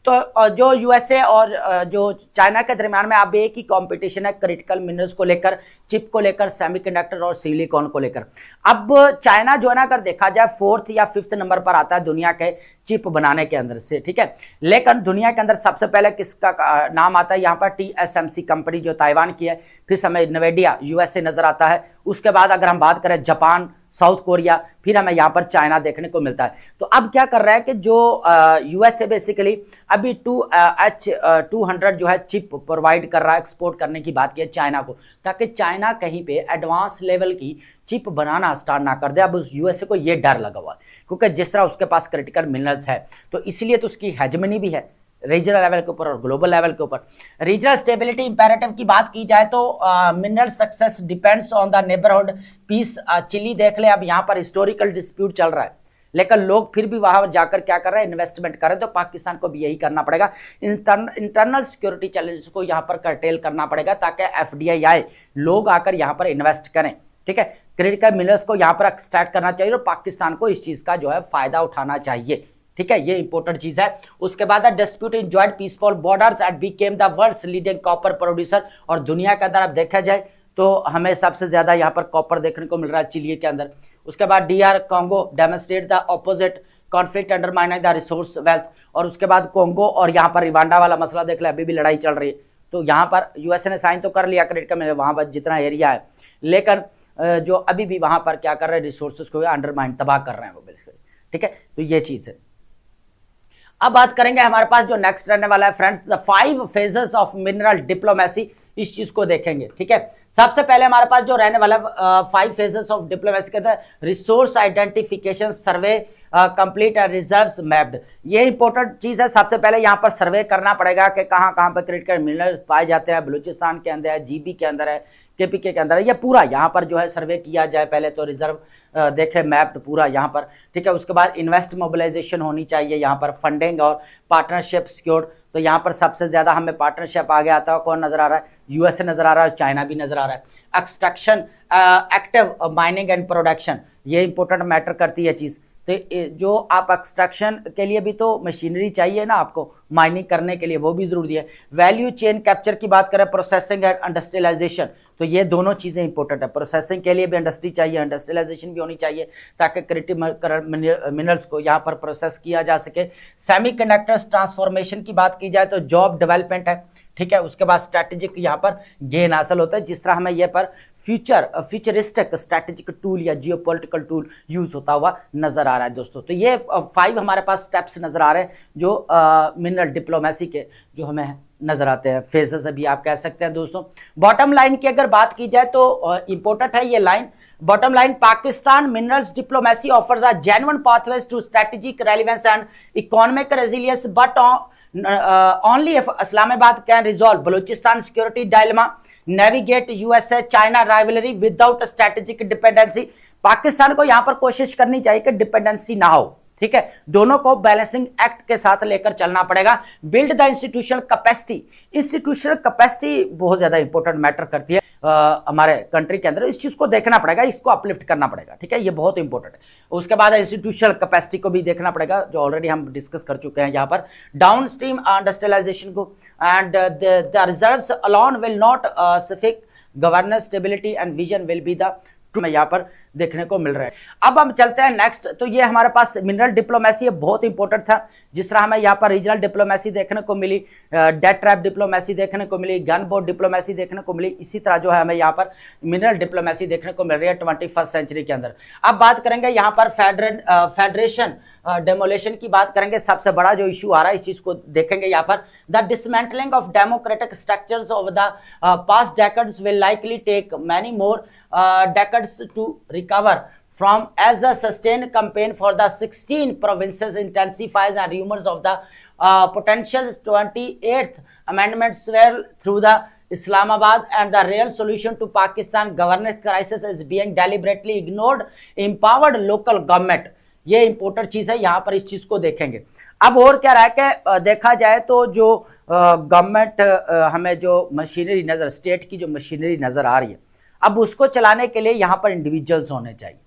तो जो यूएसए और जो चाइना के दरमियान में अब एक ही कंपटीशन है क्रिटिकल मिनरल्स को लेकर, चिप को लेकर, सेमीकंडक्टर और सिलिकॉन को लेकर। अब चाइना जो है ना अगर देखा जाए 4th या 5th नंबर पर आता है दुनिया के चिप बनाने के अंदर से, ठीक है। लेकिन दुनिया के अंदर सबसे पहले किसका नाम आता है यहाँ पर, TSMC कंपनी जो ताइवान की है, फिर हमें NVIDIA यूएसए नजर आता है। उसके बाद अगर हम बात करें जापान, साउथ कोरिया, फिर हमें यहाँ पर चाइना देखने को मिलता है। तो अब क्या कर रहा है कि जो यूएसए बेसिकली अभी 200 जो है चिप प्रोवाइड कर रहा है, एक्सपोर्ट करने की बात की है चाइना को, ताकि चाइना कहीं पे एडवांस लेवल की चिप बनाना स्टार्ट ना कर दे। अब उस यूएसए को ये डर लगा हुआ है क्योंकि जिस तरह उसके पास क्रिटिकल मिनरल्स है, तो इसलिए तो उसकी हेजमनी भी है रीजनल लेवल के ऊपर और ग्लोबल लेवल के ऊपर। रीजनल स्टेबिलिटी इंपेरेटिव की बात की जाए तो mineral success depends on the neighbourhood peace. Chile देख ले, अब यहाँ पर हिस्टोरिकल डिस्प्यूट चल रहा है, लेकिन लोग फिर भी वहां जाकर क्या कर रहे हैं, इन्वेस्टमेंट कर रहे हैं। तो पाकिस्तान को भी यही करना पड़ेगा, इंटरनल सिक्योरिटी चैलेंजेस को यहाँ पर कर्टेल करना पड़ेगा ताकि एफडीआई आए, लोग आकर यहाँ पर इन्वेस्ट करें, ठीक है। क्रिटिकल मिनरल्स को यहाँ पर एक्सट्रैक्ट करना चाहिए और पाकिस्तान को इस चीज का जो है फायदा उठाना चाहिए, ठीक है, ये इंपॉर्टेंट चीज है। उसके बाद dispute enjoyed peaceful borders and became the world's leading copper producer. और दुनिया के अंदर अब देखा जाए तो हमें सबसे ज्यादा यहाँ पर कॉपर देखने को मिल रहा है चिली के अंदर। उसके बाद DR Congo demonstrate the opposite conflict undermining the resource wealth. और उसके बाद कॉन्गो और यहाँ पर रिवांडा वाला मसला देख ले, अभी भी लड़ाई चल रही है। तो यहाँ पर यूएसए ने साइन तो कर लिया क्रिटिकल में वहां पर जितना एरिया है, लेकिन जो अभी भी वहां पर क्या कर रहे हैं, रिसोर्सेज को अंडरमाइन तबाह कर रहे हैं वो बेसिकली, ठीक है। तो ये चीज है। अब बात करेंगे हमारे पास जो नेक्स्ट रहने वाला है friends, the 5 phases of mineral diplomacy, इस चीज को देखेंगे, ठीक है। सबसे पहले हमारे पास जो रहने वाला 5 फेजेस ऑफ डिप्लोमेसी के अंदर रिसोर्स आइडेंटिफिकेशन, सर्वे, कंप्लीट रिजर्व्स मैप्ड। ये इंपॉर्टेंट चीज है। सबसे पहले यहाँ पर सर्वे करना पड़ेगा कि कहाँ कहाँ पर क्रिटिकल मिनरल्स पाए जाते हैं, बलूचिस्तान के अंदर है, जीबी के अंदर है, KPK के अंदर है, ये पूरा यहाँ पर जो है सर्वे किया जाए पहले तो, रिजर्व देखे मैप्ड पूरा यहाँ पर, ठीक है। उसके बाद इन्वेस्ट मोबिलाइजेशन होनी चाहिए यहाँ पर, फंडिंग और पार्टनरशिप सिक्योर्ड। तो यहाँ पर सबसे ज्यादा हमें पार्टनरशिप आगे आता है, कौन नजर आ रहा है, यूएसए नजर आ रहा है, चाइना भी नजर आ रहा है। Extraction, active mining and production, ये इंपॉर्टेंट मैटर करती है चीज। तो जो आप एक्सट्रैक्शन के लिए भी तो मशीनरी चाहिए ना आपको, माइनिंग करने के लिए वो भी जरूरी है। वैल्यू चेन कैप्चर की बात करें, प्रोसेसिंग एंड इंडस्ट्रियलाइजेशन, तो ये दोनों चीज़ें इंपॉर्टेंट है। प्रोसेसिंग के लिए भी इंडस्ट्री चाहिए, इंडस्ट्रियलाइजेशन भी होनी चाहिए ताकि क्रिटिकल मिनरल्स को यहाँ पर प्रोसेस किया जा सके। सेमीकंडक्टर्स ट्रांसफॉर्मेशन की बात की जाए तो जॉब डेवलपमेंट है, ठीक है। उसके बाद स्ट्रैटेजिक यहाँ पर गेन हासिल होता है, जिस तरह हमें ये पर फ्यूचरिस्टिक स्ट्रैटेजिक टूल या जियोपॉलिटिकल टूल यूज होता हुआ नजर आ रहा है दोस्तों। तो ये 5 हमारे पास स्टेप्स नजर आ रहे हैं जो मिनरल डिप्लोमेसी के जो हमें नजर आते हैं, फेजेस अभी आप कह सकते हैं दोस्तों। बॉटम लाइन की अगर बात की जाए तो इंपॉर्टेंट है ये line. Bottom line, Pakistan minerals diplomacy offers a genuine pathways to strategic relevance and economic resilience but only if Islamabad can resolve Balochistan security dilemma, navigate USA China rivalry without a strategic dependency। Pakistan को यहां पर कोशिश करनी चाहिए कि dependency ना हो, ठीक है। दोनों को बैलेंसिंग एक्ट के साथ लेकर चलना पड़ेगा। Build the institutional capacity, institutional capacity बहुत ज्यादा इंपॉर्टेंट मैटर करती है हमारे कंट्री के अंदर। इस चीज को देखना पड़ेगा, इसको अपलिफ्ट करना पड़ेगा, ठीक है, ये बहुत इंपॉर्टेंट है। उसके बाद इंस्टीट्यूशनल कैपेसिटी को भी देखना पड़ेगा, जो ऑलरेडी हम डिस्कस कर चुके हैं यहाँ पर। डाउन स्ट्रीम इंडस्ट्रियलाइजेशन को, and the reserves alone will not सफिक governance stability and vision will be the में यहाँ पर देखने को मिल रहा है। अब हम चलते हैं नेक्स्ट। तो ये हमारे पास मिनरल डिप्लोमेसी बहुत इंपॉर्टेंट था, जिस तरह हमें यहाँ पर रीजनल डिप्लोमेसी देखने को मिली, डेट ट्रैप डिप्लोमेसी देखने को मिली, गन बोर्ड डिप्लोमेसी देखने को मिली, इसी तरह जो है हमें यहाँ पर मिनरल डिप्लोमेसी देखने को मिल रही है 21वीं सेंचुरी के अंदर। अब बात करेंगे यहाँ पर फेडरेशन डेमोलेशन की बात करेंगे। सबसे बड़ा जो इशू आ रहा है इस चीज को देखेंगे यहाँ पर। The dismantling of democratic structures over the past decades will likely take many more decades to recover from, as a sustained campaign for the 16 provinces intensifies and rumors of the potential 28th amendments swirl through the Islamabad, and the real solution to Pakistan governance crisis is being deliberately ignored, empowered local government। ये important चीज है, यहां पर इस चीज को देखेंगे। अब और क्या रहा है कि देखा जाए तो जो गवर्नमेंट हमें जो मशीनरी नजर, स्टेट की जो मशीनरी नजर आ रही है, अब उसको चलाने के लिए यहां पर इंडिविजुअल्स होने चाहिए,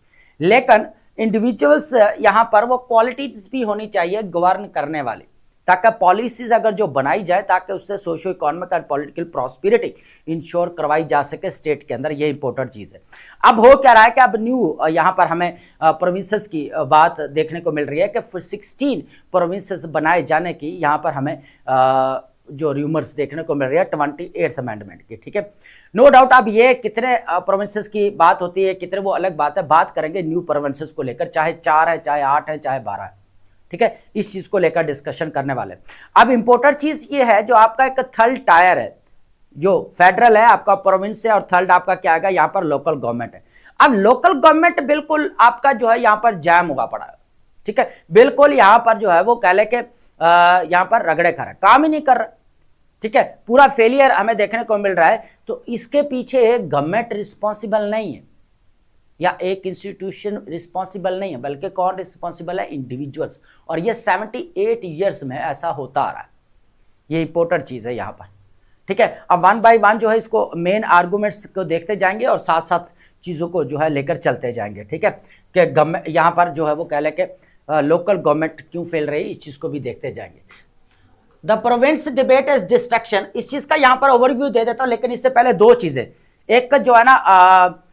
लेकिन इंडिविजुअल्स यहां पर वो क्वालिटीज भी होनी चाहिए गवर्न करने वाले, ताकि पॉलिसीज अगर जो बनाई जाए ताकि उससे socio economic and political prosperity ensure करवाई जा सके स्टेट के अंदर। ये इंपॉर्टेंट चीज है। अब हो क्या रहा है कि अब न्यू यहां पर हमें प्रोविंसेस की बात देखने को मिल रही है कि 16 प्रोविंसेस बनाए जाने की यहां पर हमें जो रूमर्स देखने को मिल रही है 28th अमेंडमेंट की, ठीक है। नो डाउट अब ये कितने प्रोविंसेस की बात होती है, कितने, वो अलग बात है। बात करेंगे न्यू प्रोविंसेस को लेकर, चाहे 4 है, चाहे 8 है, चाहे 12 है, ठीक है। इस चीज को लेकर डिस्कशन करने वाले। अब इंपॉर्टेंट चीज ये है, जो आपका एक थर्ड टायर है, जो फेडरल है आपका प्रोविंस है, और थर्ड आपका क्या आएगा यहाँ पर लोकल गवर्नमेंट है। अब लोकल गवर्नमेंट बिल्कुल आपका जो है यहाँ पर जैम होगा पड़ा है, ठीक है। बिल्कुल यहाँ पर जो है वो कह ले के यहाँ पर रगड़े खा रहा है, काम ही नहीं कर रहा, ठीक है। पूरा फेलियर हमें देखने को मिल रहा है। तो इसके पीछे गवर्नमेंट रिस्पॉन्सिबल नहीं है या एक इंस्टीट्यूशन रिस्पॉन्सिबल नहीं है, बल्कि कौन रिस्पॉन्सिबल है? इंडिविजुअल्स। और ये 78 ईयर्स में ऐसा होता आ रहा है। ये इंपॉर्टेंट चीज है यहाँ पर, ठीक है। अब 1 बाय 1 जो है इसको मेन आर्गूमेंट्स को देखते जाएंगे और साथ साथ चीजों को जो है लेकर चलते जाएंगे, ठीक है। कि गवर्नमेंट यहाँ पर जो है वो कह ले के लोकल गवर्नमेंट क्यों फेल रही है, इस चीज को भी देखते जाएंगे। The province debate is destruction, इस चीज का यहां पर ओवरव्यू दे देता हूं, लेकिन इससे पहले 2 चीजें, एक जो है ना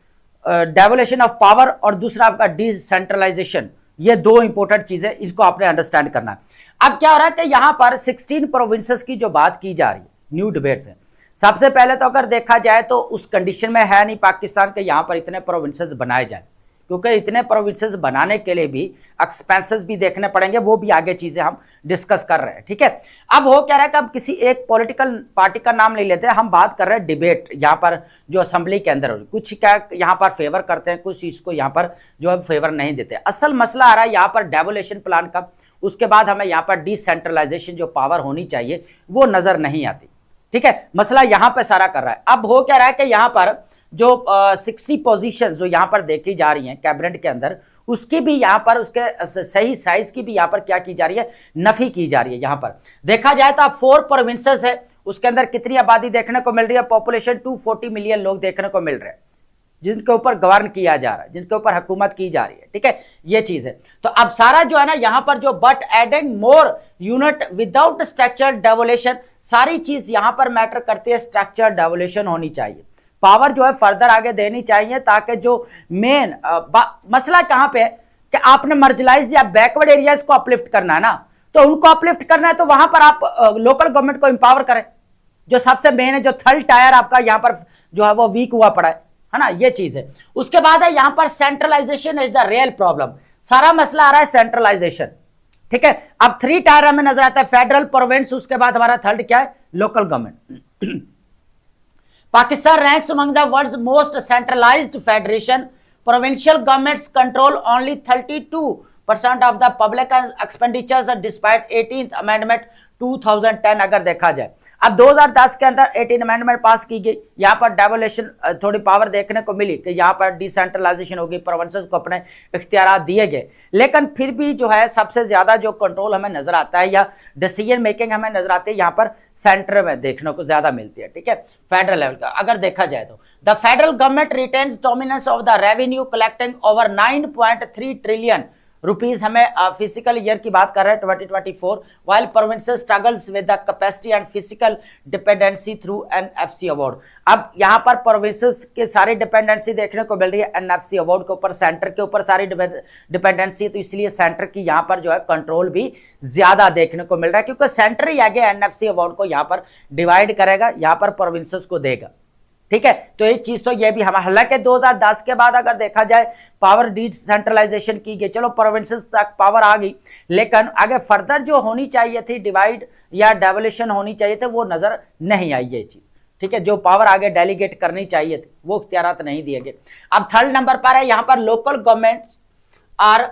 डेवोल्यूशन ऑफ पावर और दूसरा आपका डिसेंट्रलाइजेशन। ये 2 इंपॉर्टेंट चीजें, इसको आपने अंडरस्टैंड करना है। अब क्या हो रहा है कि यहां पर 16 प्रोविंसेस की जो बात की जा रही है, न्यू डिबेट्स है। सबसे पहले तो अगर देखा जाए तो उस कंडीशन में है नहीं पाकिस्तान के यहां पर इतने प्रोविंसेस बनाए जाए, क्योंकि इतने प्रोविंसेस बनाने के लिए भी एक्सपेंसेस भी देखने पड़ेंगे, वो भी आगे चीजें हम डिस्कस कर रहे हैं, ठीक है। अब हो क्या रहा है कि अब किसी एक पॉलिटिकल पार्टी का नाम नहीं लेते, हम बात कर रहे हैं डिबेट यहाँ पर जो असेंबली के अंदर, कुछ क्या यहाँ पर फेवर करते हैं, कुछ इसको यहाँ पर जो है फेवर नहीं देते। असल मसला आ रहा है यहाँ पर डेवोल्यूशन प्लान का, उसके बाद हमें यहाँ पर डिसेंट्रलाइजेशन जो पावर होनी चाहिए वो नजर नहीं आती, ठीक है। मसला यहाँ पे सारा कर रहा है। अब हो क्या रहा है कि यहाँ पर जो 60 पोजीशन जो यहां पर देखी जा रही हैं कैबिनेट के अंदर, उसकी भी यहां पर उसके सही साइज की भी यहां पर क्या की जा रही है, नफी की जा रही है। यहां पर देखा जाए तो 4 प्रोविंसेस है, उसके अंदर कितनी आबादी देखने को मिल रही है, पॉपुलेशन 240 मिलियन लोग देखने को मिल रहे हैं, जिनके ऊपर गवर्न किया जा रहा है, जिनके ऊपर हुकूमत की जा रही है, ठीक है, ये चीज है। तो अब सारा जो है ना यहां पर जो but adding more unit without structure devolution, सारी चीज यहां पर मैटर करती है, स्ट्रक्चर डेवोल्यूशन होनी चाहिए, पावर जो है फर्दर आगे देनी चाहिए, ताकि जो मेन मसला कहां पे है कि आपने मार्जिनलाइज या बैकवर्ड एरियाज को अपलिफ्ट करना है ना, तो उनको अपलिफ्ट करना है तो वहां पर आप लोकल गवर्नमेंट को एम्पावर करें, जो सबसे मेन है, जो थर्ड टायर आपका यहां पर जो है वो वीक हुआ पड़ा है ना, ये चीज है। उसके बाद है यहां पर centralisation is the real problem, सारा मसला आ रहा है सेंट्रलाइजेशन, ठीक है। अब 3 टायर हमें नजर आता है, फेडरल, प्रोविंस, उसके बाद हमारा थर्ड क्या है, local government. Pakistan ranks among the world's most centralised federation, provincial governments control only 32% of the public expenditures despite 18th amendment 2010 अगर देखा जाए। अब 2010 के अंदर 18 अमेंडमेंट पास की गई, यहां पर डेवोल्यूशन थोड़ी पावर देखने को मिली कि यहां पर डिसेंट्रलाइजेशन होगी, प्रोविंसेस को अपने इख्तियार दिए गए, लेकिन फिर भी जो है सबसे ज्यादा जो कंट्रोल हमें नजर आता है या डिसीजन मेकिंग हमें नजर आती है यहां पर सेंटर में देखने को ज्यादा मिलती है, ठीक है, फेडरल लेवल का अगर देखा जाए तो। The federal government retains dominance of the revenue collecting over 9.3 trillion rupees, हमें फिजिकल ईयर की बात कर रहे हैं 2024, while provinces struggles with the capacity and physical dependency through NFC award. अब यहां पर प्रोविंसेस के सारी डिपेंडेंसी देखने को मिल रही है एनएफसी अवार्ड के ऊपर, सेंटर के ऊपर सारी डिपेंडेंसी, तो इसलिए सेंटर की यहां पर जो है कंट्रोल भी ज्यादा देखने को मिल रहा है, क्योंकि सेंटर ही आगे एनएफसी अवार्ड को यहां पर डिवाइड करेगा, यहां पर प्रोविंसेस को देगा, ठीक है। तो एक चीज तो ये भी हम, हालांकि 2010 के बाद अगर देखा जाए पावर डिसेंट्रलाइजेशन की गई, चलो प्रोविंसेस तक पावर आ गई, लेकिन आगे फर्दर जो होनी चाहिए थी डिवाइड या डेवोल्यूशन होनी चाहिए थे वो नजर नहीं आई ये चीज, ठीक है, जो पावर आगे डेलीगेट करनी चाहिए थी वो इख्तियारात नहीं दिए गए। अब थर्ड नंबर पर है यहां पर local governments are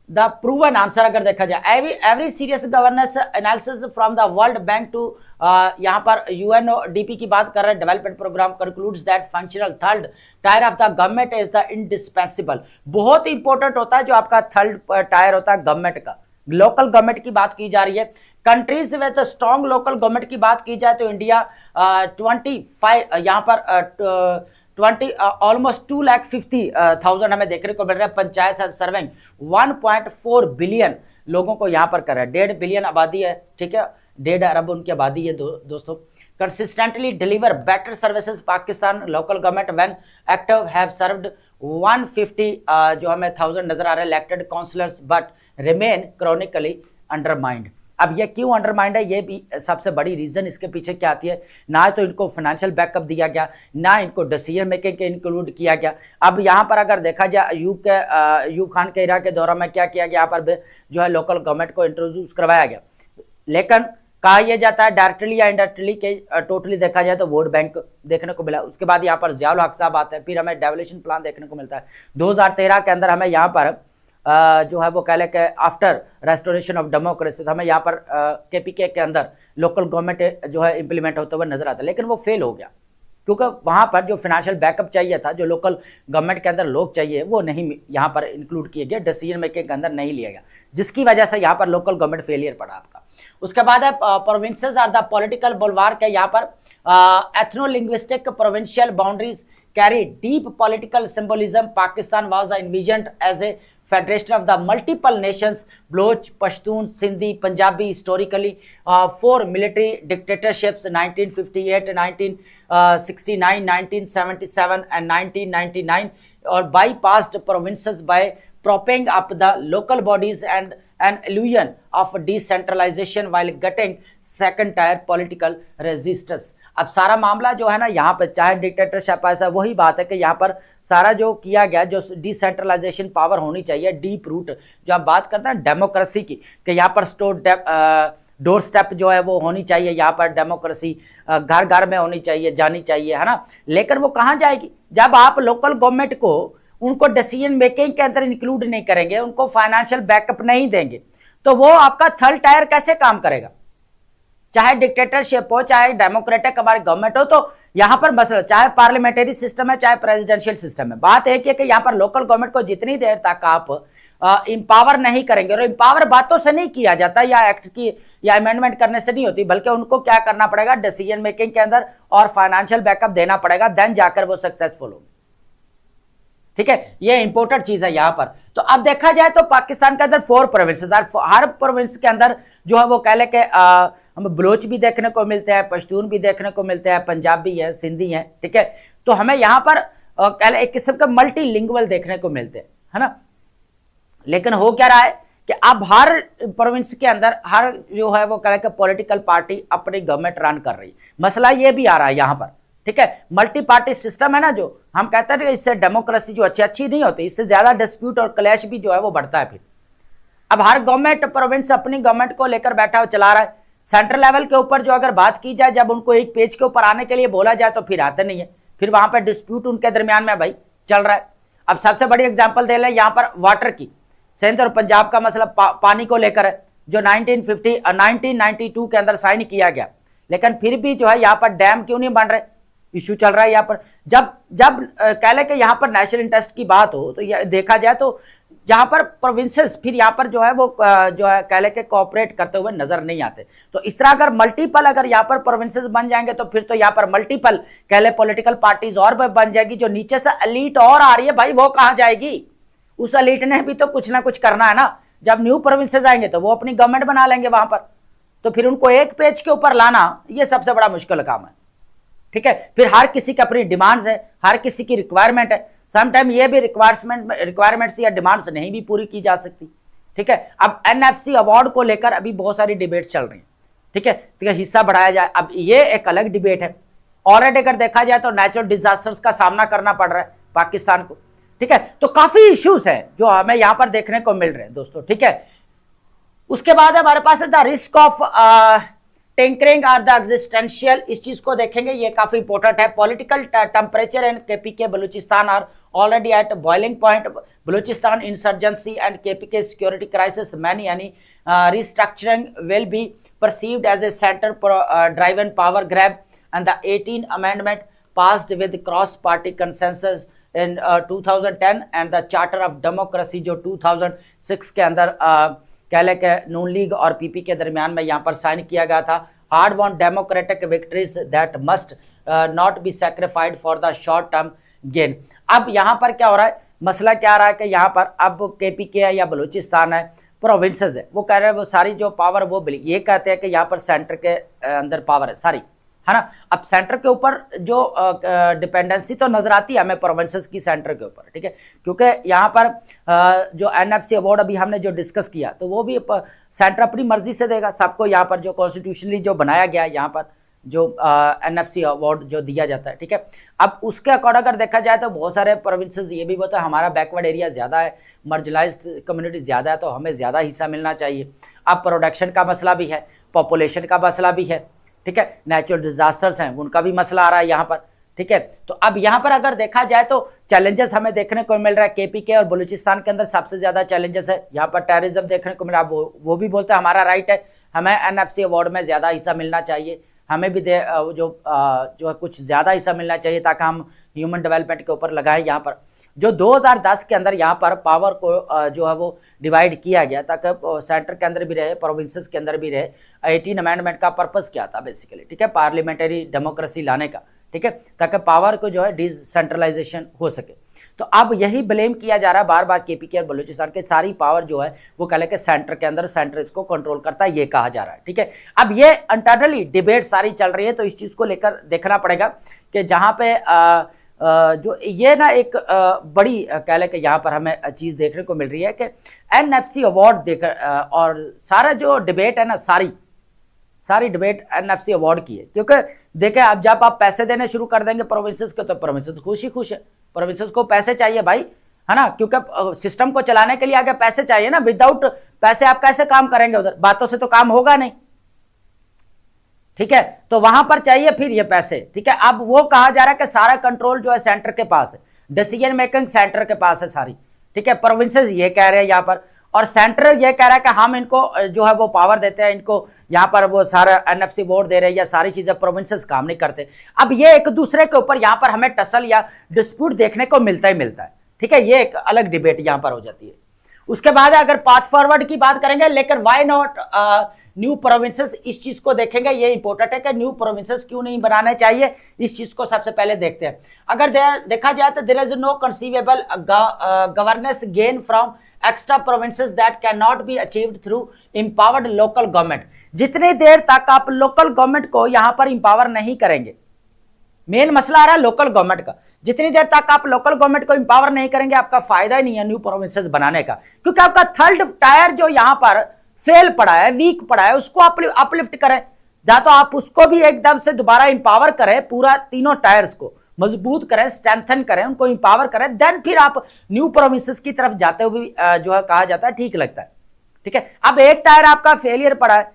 the proven answer अगर देखा जाए, every serious governance analysis from the World Bank to यहां पर यूएनओडीपी की बात कर रहे हैं, development programme concludes that functional third tier of the government is the indispensable, बहुत इंपॉर्टेंट होता है जो आपका थर्ड टायर होता है गवर्नमेंट का, लोकल गवर्नमेंट की बात की जा रही है। Countries with strong local government की बात की जाए तो इंडिया 25 यहां पर 20 ऑलमोस्ट 2,50,000 हमें देखने को मिल रहा है पंचायत सर्विंग 1.4 बिलियन लोगों को यहां पर कर रहा है, 1.5 बिलियन आबादी है, ठीक है, 1.5 अरब उनकी आबादी है दोस्तों। Consistently deliver better services Pakistan local government when active have served 150 जो हमें 1000 नजर आ रहा है elected councillors but remain chronically undermined. अब ये क्यों अंडरमाइंड है, ये भी सबसे बड़ी रीजन इसके पीछे क्या आती है, ना तो इनको फाइनेंशियल बैकअप दिया गया, ना इनको डिसीजन मेकिंग के इंक्लूड किया गया। अब यहाँ पर अगर देखा जाए अयूब खान के इरा के दौरान में क्या किया गया, यहाँ पर जो है लोकल गवर्नमेंट को इंट्रोड्यूस करवाया गया, लेकिन कहा यह जाता है डायरेक्टली या इनडायरेक्टली के टोटली देखा जाए तो वोट बैंक देखने को मिला। उसके बाद यहाँ पर जियाउल हक साहब आते हैं, फिर हमें डेवोल्यूशन प्लान देखने को मिलता है 2013 के अंदर, हमें यहाँ पर जो है वो कह लें कि आफ्टर रेस्टोरेशन ऑफ डेमोक्रेसी, तो हमें यहाँ पर केपीके के अंदर लोकल गवर्नमेंट जो है इंप्लीमेंट होते हुए नजर आता है, लेकिन वो फेल हो गया क्योंकि वहाँ पर जो फाइनेंशियल बैकअप चाहिए था, जो लोकल गवर्नमेंट के अंदर लोग चाहिए, वो नहीं यहाँ पर इंक्लूड किए गए, डिसीजन मेकिंग के अंदर नहीं लिया गया, जिसकी वजह से यहाँ पर लोकल गवर्नमेंट फेलियर पड़ा आपका। उसके बाद है provinces are the political bulwark है, यहाँ पर ethno linguistic provincial boundaries carry deep political symbolism. Pakistan was envisioned as a Federation of the multiple nations, Baloch, Pashtun, Sindhi, Punjabi, historically 4 military dictatorships 1958, 1969, 1977 and 1999, or bypassed provinces by propping up the local bodies and an illusion of decentralization while getting second tier political resistance। अब सारा मामला जो है ना यहाँ पर चाहे dictatorship ऐसा, वही बात है कि यहाँ पर सारा जो किया गया, जो डिसेंट्रलाइजेशन पावर होनी चाहिए, डीप रूट जो आप बात करते हैं डेमोक्रेसी की, कि यहाँ पर डोर स्टेप जो है वो होनी चाहिए, यहाँ पर डेमोक्रेसी घर घर में होनी चाहिए, जानी चाहिए, है ना, लेकिन वो कहाँ जाएगी जब आप लोकल गवर्नमेंट को उनको डिसीजन मेकिंग के अंदर इंक्लूड नहीं करेंगे, उनको फाइनेंशियल बैकअप नहीं देंगे, तो वो आपका थर्ड टायर कैसे काम करेगा। चाहे डिक्टेटरशिप हो, चाहे डेमोक्रेटिक हमारी गवर्नमेंट हो, तो यहां पर मसला चाहे पार्लियामेंट्री सिस्टम है, चाहे प्रेसिडेंशियल सिस्टम है, बात एक है कि यहां पर लोकल गवर्नमेंट को जितनी देर तक आप इंपावर नहीं करेंगे। और इंपावर बातों से नहीं किया जाता या एक्ट की या अमेंडमेंट करने से नहीं होती, बल्कि उनको क्या करना पड़ेगा, डिसीजन मेकिंग के अंदर और फाइनेंशियल बैकअप देना पड़ेगा, देन जाकर वो सक्सेसफुल होंगे। ठीक है, ये इंपॉर्टेंट चीज है यहां पर। तो अब देखा जाए तो पाकिस्तान के अंदर 4 प्रोविंसेस, हर प्रोविंस के अंदर जो है वो कह ले के हमें बलोच भी देखने को मिलते हैं, पश्तून भी देखने को मिलते हैं, पंजाबी है, सिंधी है। ठीक है, तो हमें यहां पर कह ले एक किस्म का मल्टीलिंगुअल देखने को मिलते हैं, है ना। लेकिन हो क्या रहा है कि अब हर प्रोविंस के अंदर हर जो है वो कह ले पॉलिटिकल पार्टी अपनी गवर्नमेंट रन कर रही है। मसला ये भी आ रहा है यहां पर, ठीक है, मल्टी पार्टी सिस्टम है ना, जो हम कहते हैं इससे डेमोक्रेसी जो अच्छी नहीं होती, इससे ज्यादा डिस्प्यूट और क्लैश भी जो है वो बढ़ता है। फिर अब हर गवर्नमेंट प्रोविंस अपनी गवर्नमेंट को लेकर बैठा हुआ चला रहा है। सेंट्रल लेवल के ऊपर जो अगर बात की जाए, जब उनको एक पेज के ऊपर आने के लिए बोला जाए तो फिर आते नहीं है, फिर वहां पर डिस्प्यूट उनके दरमियान में भाई चल रहा है। अब सबसे बड़ी एग्जाम्पल दे लें यहाँ पर वाटर की, सिंध और पंजाब का मसला पानी को लेकर है, जो 1992 के अंदर साइन किया गया, लेकिन फिर भी जो है यहाँ पर डैम क्यों नहीं बन रहे, इशू चल रहा है यहाँ पर। जब कह ले कि यहाँ पर नेशनल इंटरेस्ट की बात हो तो देखा जाए तो जहां पर प्रोविंसेस फिर यहाँ पर जो है वो जो है कह ले के कोऑपरेट करते हुए नजर नहीं आते। तो इस तरह अगर यहाँ पर प्रोविंसेस बन जाएंगे तो फिर तो यहाँ पर मल्टीपल कह ले पॉलिटिकल पार्टीज और बन जाएगी। जो नीचे से एलीट और आ रही है भाई, वो कहां जाएगी? उस एलीट ने भी तो कुछ ना कुछ करना है ना। जब न्यू प्रोविंसेस आएंगे तो वो अपनी गवर्नमेंट बना लेंगे वहां पर, तो फिर उनको एक पेज के ऊपर लाना ये सबसे बड़ा मुश्किल काम है। ठीक है, फिर हर किसी की अपनी डिमांड्स है, हर किसी की रिक्वायरमेंट है। समटाइम ये भी रिक्वायरमेंट्स या डिमांड्स नहीं भी पूरी की जा सकती। ठीक है, अब एनएफसी अवार्ड को लेकर अभी बहुत सारी डिबेट्स चल रही हैं। ठीक है, तो हिस्सा बढ़ाया जाए, अब ये एक अलग डिबेट है। ऑलरेडी अगर देखा जाए तो नेचुरल डिजास्टर्स का सामना करना पड़ रहा है पाकिस्तान को। ठीक है, तो काफी इश्यूज है जो हमें यहां पर देखने को मिल रहे हैं दोस्तों। ठीक है, उसके बाद हमारे पास है the risk of tinkering are the existential, इस चीज को देखेंगे, ये काफी इंपॉर्टेंट है। Political temperature and KPK Balochistan are already at boiling point. Balochistan insurgency and KPK security crisis, many any restructuring will be perceived as a center driven power grab, and the 18th amendment passed with cross party consensus in 2010 and the charter of democracy जो 2006 के अंदर कह ले के नून league और PP के दरमियान में यहाँ पर साइन किया गया था। Hard won democratic victories that must not be sacrificed for the short term gain. अब यहाँ पर क्या हो रहा है, मसला क्या आ रहा है कि यहाँ पर अब केपीके है या बलूचिस्तान है, प्रोविंसेस है, वो कह रहे हैं वो सारी जो पावर वो ये कहते हैं कि यहाँ पर सेंटर के अंदर पावर है सारी, है ना। अब सेंटर के ऊपर जो डिपेंडेंसी तो नजर आती है हमें प्रोविंसेस की सेंटर के ऊपर। ठीक है, क्योंकि यहाँ पर जो एनएफसी अवार्ड अभी हमने जो डिस्कस किया तो वो भी सेंटर अपनी मर्जी से देगा सबको। यहाँ पर जो कॉन्स्टिट्यूशनली जो बनाया गया यहाँ पर जो एनएफसी अवार्ड जो दिया जाता है। ठीक है, अब उसके अकॉर्डिंग अगर देखा जाए तो बहुत सारे प्रोविंसेस ये भी बोलते हैं हमारा बैकवर्ड एरिया ज़्यादा है, मार्जिनलाइज्ड कम्युनिटी ज़्यादा है, तो हमें ज़्यादा हिस्सा मिलना चाहिए। अब प्रोडक्शन का मसला भी है, पॉपुलेशन का मसला भी है। ठीक है, नेचुरल डिजास्टर्स हैं उनका भी मसला आ रहा है यहाँ पर। ठीक है, तो अब यहाँ पर अगर देखा जाए तो चैलेंजेस हमें देखने को मिल रहा है। केपीके और बलूचिस्तान के अंदर सबसे ज्यादा चैलेंजेस है। यहाँ पर टेररिज्म देखने को मिल रहा है, वो भी बोलते हैं हमारा राइट है, हमें एनएफसी अवार्ड में ज्यादा हिस्सा मिलना चाहिए, हमें भी जो है कुछ ज्यादा हिस्सा मिलना चाहिए ताकि हम ह्यूमन डेवलपमेंट के ऊपर लगाएं। यहाँ पर जो 2010 के अंदर यहाँ पर पावर को जो है वो डिवाइड किया गया ताकि सेंटर के अंदर भी रहे, प्रोविंसेस के अंदर भी रहे। 18 अमेंडमेंट का पर्पस क्या था बेसिकली, ठीक है, पार्लियामेंट्री डेमोक्रेसी लाने का। ठीक है, ताकि पावर को जो है डिसेंट्रलाइजेशन हो सके। तो अब यही ब्लेम किया जा रहा है बार बार केपीके और बलूचिस्तान के, सारी पावर जो है वो कह के सेंटर के अंदर, सेंटर इसको कंट्रोल करता है, ये कहा जा रहा है। ठीक है, अब ये इंटरनली डिबेट सारी चल रही है, तो इस चीज को लेकर देखना पड़ेगा कि जहां पे जो ये ना एक बड़ी कह ले कि यहाँ पर हमें चीज देखने को मिल रही है कि एनएफसी अवार्ड देकर और सारा जो डिबेट है ना, सारी डिबेट एनएफसी अवार्ड की है। क्योंकि देखें अब जब आप पैसे देने शुरू कर देंगे प्रोविंसेस को, तो प्रोविंसेस खुश ही खुश है, प्रोविंसेस को पैसे चाहिए भाई, है ना, क्योंकि सिस्टम को चलाने के लिए आगे पैसे चाहिए ना। विदाउट पैसे आप कैसे काम करेंगे, उधर बातों से तो काम होगा नहीं। ठीक है, तो वहां पर चाहिए फिर ये पैसे। ठीक है, अब वो कहा जा रहा है कि सारा कंट्रोल जो है सेंटर के पास है, डिसीजन मेकिंग सेंटर के पास है सारी। ठीक है, प्रोविंसेस ये कह रहे हैं यहाँ पर, और सेंटर ये कह रहा है कि हम इनको जो है वो पावर देते हैं, इनको यहाँ पर वो सारा एनएफसी बोर्ड दे रहे हैं या सारी चीजें, प्रोविंसेस काम नहीं करते। अब ये एक दूसरे के ऊपर यहाँ पर हमें टसल या डिस्प्यूट देखने को मिलता ही मिलता है। ठीक है, ये एक अलग डिबेट यहाँ पर हो जाती है। उसके बाद अगर पाथ फॉरवर्ड की बात करेंगे, लेकिन व्हाई नॉट न्यू प्रोविंसेस, इस चीज को देखेंगे। ये इंपॉर्टेंट है कि न्यू प्रोविंसेस क्यों नहीं बनाने चाहिए, इस चीज को सबसे पहले देखते हैं। अगर देखा जाए तो there is no conceivable governance gain from extra provinces that can not be achieved through empowered local government. जितनी देर तक आप लोकल गवर्नमेंट को यहां पर इंपावर नहीं करेंगे, मेन मसला आ रहा है लोकल गवर्नमेंट का, जितनी देर तक आप लोकल गवर्नमेंट को इंपावर नहीं करेंगे आपका फायदा ही नहीं है न्यू प्रोविंसेस बनाने का, क्योंकि आपका थर्ड टायर जो यहां पर फेल पड़ा है, वीक पड़ा है, उसको अपलिफ्ट करें, या तो आप उसको भी एकदम से दोबारा इंपावर करें, पूरा तीनों टायर्स को मजबूत करें, स्ट्रेंथन करें, उनको इंपावर करें, देन फिर आप न्यू प्रोविंसेस की तरफ जाते हुए जो है कहा जाता है ठीक लगता है। ठीक है, अब एक टायर आपका फेलियर पड़ा है,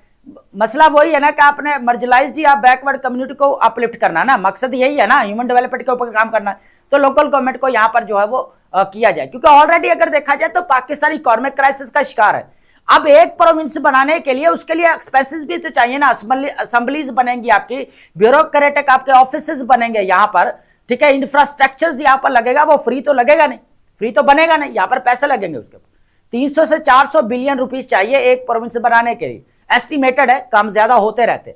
मसला वही है ना कि आपने मार्जिनलाइज्ड या बैकवर्ड कम्युनिटी को अपलिफ्ट करना ना, मकसद यही है ना, ह्यूमन डेवलपमेंट के ऊपर काम करना है, तो लोकल गवर्नमेंट को यहां पर जो है वो किया जाए, क्योंकि ऑलरेडी अगर देखा जाए तो पाकिस्तान इकोनॉमिक क्राइसिस का शिकार है। अब एक प्रोविंस बनाने के लिए उसके लिए एक्सपेंसेस भी तो चाहिए ना, असेंबलीज बनेंगी आपकी, ब्यूरोक्रेटिक आपके ऑफिसेज बनेंगे यहां पर, ठीक है, इंफ्रास्ट्रक्चर यहां पर लगेगा, वो फ्री तो लगेगा नहीं, फ्री तो बनेगा नहीं, यहां पर पैसे लगेंगे उसके ऊपर। 300 से 400 बिलियन रुपीस चाहिए एक प्रोविंस बनाने के लिए, एस्टिमेटेड है, कम ज्यादा होते रहते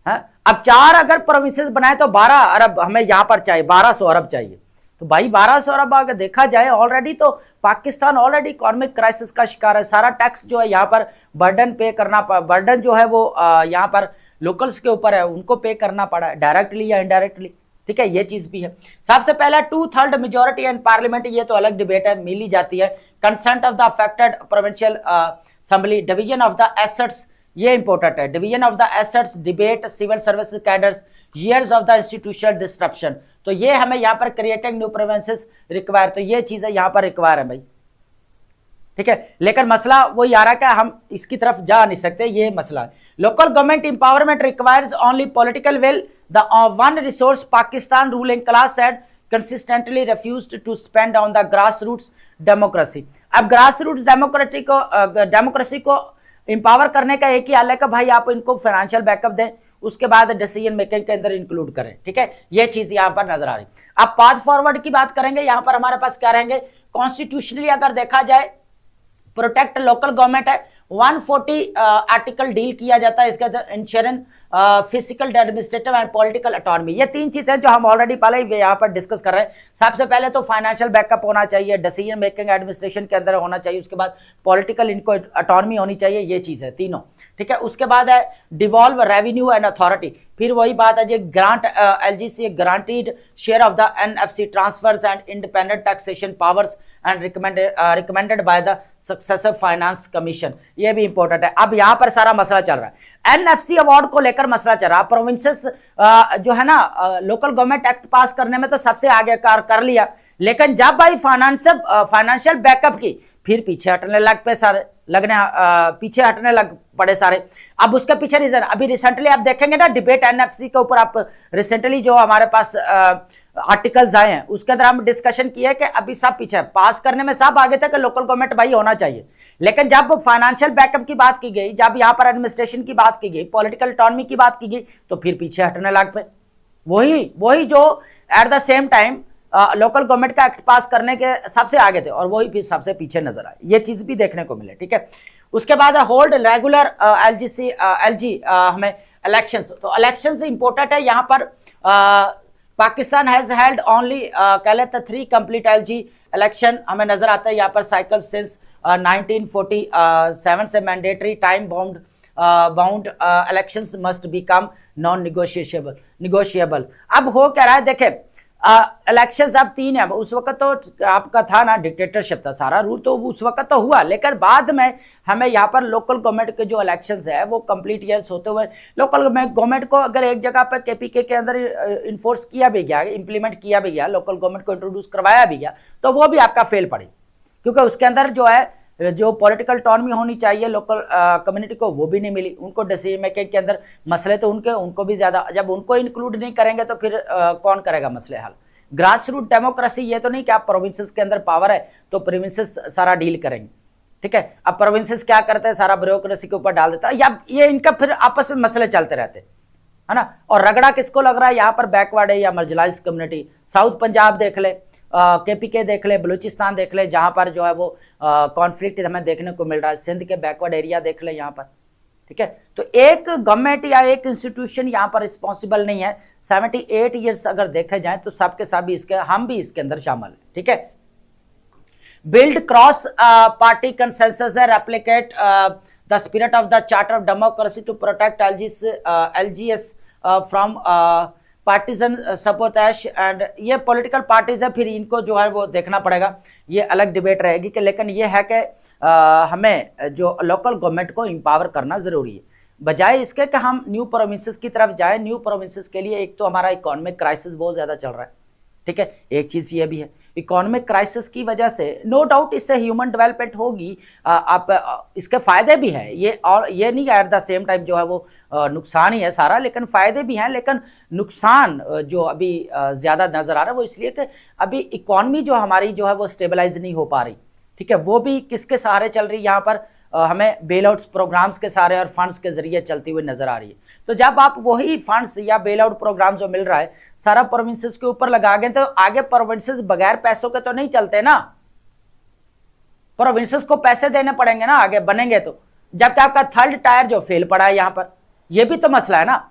हैं। अब 4 अगर प्रोविंसेस बनाए तो 12 अरब हमें यहां पर चाहिए, 1200 अरब चाहिए, तो भाई 1200 अरब अगर देखा जाए ऑलरेडी तो पाकिस्तान ऑलरेडी इकोनॉमिक क्राइसिस का शिकार है। सारा टैक्स जो है यहाँ पर बर्डन पे करना, बर्डन जो है वो यहाँ पर लोकल्स के ऊपर है, उनको पे करना पड़ा है डायरेक्टली या इनडायरेक्टली। ठीक है, ये चीज भी है। सबसे पहला 2/3 मेजोरिटी इन पार्लियामेंट, ये तो अलग डिबेट है, मिल ही जाती है। Consent of the affected provincial assembly, division of the assets, ये इंपॉर्टेंट है, division of the assets, debate, civil service cadres, years of the institutional disruption, तो ये हमें यहाँ पर क्रिएटिंग न्यू प्रोविंसेस रिक्वायर, तो ये चीजें यहाँ पर रिक्वायर है भाई। ठीक है, लेकिन मसला वो आ रहा है हम इसकी तरफ जा नहीं सकते, ये मसला है। Local government empowerment requires only political will, the one resource Pakistan ruling class had consistently refused to spend on the grass roots democracy. अब ग्रास रूट्स डेमोक्रेसी को इंपावर करने का एक ही हाल है कि भाई आप इनको फाइनेंशियल बैकअप दें, उसके बाद डिसीजन मेकिंग के अंदर इंक्लूड करें। ठीक है, ये चीज यहां पर नजर आ रही। अब पाथ फॉरवर्ड की बात करेंगे, यहां पर हमारे पास क्या रहेंगे, कॉन्स्टिट्यूशनली अगर देखा जाए प्रोटेक्ट लोकल गवर्नमेंट है, 140 आर्टिकल डील किया जाता है इसके अंदर, insurance, physical, administrative and political autonomy. ये 3 चीजें जो हम ऑलरेडी पहले यहाँ पर डिस्कस कर रहे हैं। सबसे पहले तो फाइनेंशियल बैकअप होना चाहिए, डिसीजन मेकिंग एडमिनिस्ट्रेशन के अंदर होना चाहिए, उसके बाद पॉलिटिकल इनको ऑटोनॉमी होनी चाहिए, ये चीज है तीनों। ठीक है, उसके बाद है डिवॉल्व रेवेन्यू एंड अथॉरिटी, फिर वही बात है जी grant LGC granted share of the NFC transfers and independent taxation powers and recommended by the successive finance commission, ये भी इंपॉर्टेंट है। अब यहां पर सारा मसला चल रहा है, एनएफसी अवार्ड को लेकर मसला चल रहा है। प्रोविंसेस जो है ना लोकल गवर्नमेंट एक्ट पास करने में तो सबसे आगे कर लिया, लेकिन जब भाई फाइनेंशियल बैकअप की, फिर पीछे हटने लग पे सारे पीछे हटने लग पड़े सारे। अब उसके पीछे रीजन, अभी रिसेंटली आप देखेंगे ना डिबेट एनएफसी के ऊपर, आप रिसेंटली जो हमारे पास आर्टिकल्स आए हैं उसके अंदर हम डिस्कशन किए कि अभी सब पीछे, पास करने में सब आगे थे कि लोकल गवर्नमेंट भाई होना चाहिए, लेकिन जब फाइनेंशियल बैकअप की बात की गई, जब यहाँ पर एडमिनिस्ट्रेशन की बात की गई, पॉलिटिकल ऑटोनॉमी की बात की गई, तो फिर पीछे हटने लग पे। वही जो at the same time local government का एक्ट पास करने के सबसे आगे थे, और वही फिर सबसे पीछे नजर आए, ये चीज भी देखने को मिले। ठीक है, उसके बाद होल्ड रेगुलर एलजी हमें इलेक्शंस, तो इलेक्शंस इंपॉर्टेंट है यहाँ पर। पाकिस्तान हैज हेल्ड ओनली कह लेते 3 कंप्लीट एलजी इलेक्शन, हमें नजर आता है यहाँ पर साइकिल सिंस 1947 से mandatory time bound elections must become non negotiable. अब हो क्या रहा है, देखे इलेक्शंस अब 3 है, उस वक्त तो आपका था ना डिक्टेटरशिप था, सारा रूल तो उस वक्त तो हुआ, लेकिन बाद में हमें यहाँ पर लोकल गवर्नमेंट के जो इलेक्शंस है वो कंप्लीट ईयर्स होते हुए लोकल गवर्नमेंट को अगर एक जगह पर केपीके के अंदर इन्फोर्स किया भी गया, इंप्लीमेंट किया भी गया, लोकल गवर्नमेंट को इंट्रोड्यूस करवाया भी गया, तो वो भी आपका फेल पड़ी, क्योंकि उसके अंदर जो है जो पॉलिटिकल ऑटोनॉमी होनी चाहिए लोकल कम्युनिटी को, वो भी नहीं मिली उनको। डिसीजन मेकिंग के अंदर मसले तो उनको भी ज्यादा, जब उनको इंक्लूड नहीं करेंगे तो फिर कौन करेगा मसले हल। ग्रास रूट डेमोक्रेसी ये तो नहीं कि आप प्रोविंसेस के अंदर पावर है तो प्रोविंसेस सारा डील करेंगे। ठीक है, अब प्रोविंसेस क्या करते हैं, सारा ब्यूरोक्रेसी के ऊपर डाल देता है, या ये इनका फिर आपस में मसले चलते रहते है ना। और रगड़ा किसको लग रहा है, यहाँ पर बैकवर्ड है या मार्जिनलाइज्ड कम्युनिटी। साउथ पंजाब देख ले, KPK देख ले, बलूचिस्तान देख ले, जहां पर जो है वो कॉन्फ्लिक्ट हमें देखने को मिल रहा है, सिंध के बैकवर्ड एरिया देख ले यहाँ पर, ठीक है। तो एक गवर्नमेंट या एक इंस्टीट्यूशन यहाँ पर रिस्पॉन्सिबल नहीं है। 78 ईयर्स अगर देखे जाए तो सबके सब इसके, हम भी इसके अंदर शामिल हैं, ठीक है। बिल्ड क्रॉस पार्टी कंसेंसस है, replicate the spirit of the charter of democracy to protect LGS from partisan supportation. And ये पॉलिटिकल पार्टीज है, फिर इनको जो है वो देखना पड़ेगा, ये अलग डिबेट रहेगी कि, लेकिन ये है कि हमें जो लोकल गवर्नमेंट को एम्पावर करना जरूरी है, बजाय इसके कि हम न्यू प्रोविंसेस की तरफ जाए। न्यू प्रोविंसेस के लिए एक तो हमारा इकोनॉमिक क्राइसिस बहुत ज्यादा चल रहा है, ठीक है, एक चीज ये भी है। इकोनॉमिक क्राइसिस की वजह से नो डाउट इससे ह्यूमन डेवलपमेंट होगी, आप इसके फायदे भी हैं ये, और ये नहीं एट द सेम टाइम जो है वो नुकसान ही है सारा, लेकिन फायदे भी हैं। लेकिन नुकसान जो अभी ज्यादा नजर आ रहा है वो इसलिए कि अभी इकोनॉमी जो हमारी जो है वो स्टेबलाइज नहीं हो पा रही, ठीक है। वो भी किसके सहारे चल रही है, यहाँ पर हमें बेल आउट प्रोग्राम्स के सारे और फंड्स के जरिए चलती हुई नजर आ रही है। तो जब आप वही फंड्स या बेल आउट प्रोग्राम जो मिल रहा है सारा प्रोविंसेस के ऊपर लगा गए, तो आगे प्रोविंसेस बगैर पैसों के तो नहीं चलते ना, प्रोविंसेस को पैसे देने पड़ेंगे ना आगे बनेंगे तो। जबकि आपका थर्ड टायर जो फेल पड़ा है यहाँ पर, यह भी तो मसला है ना,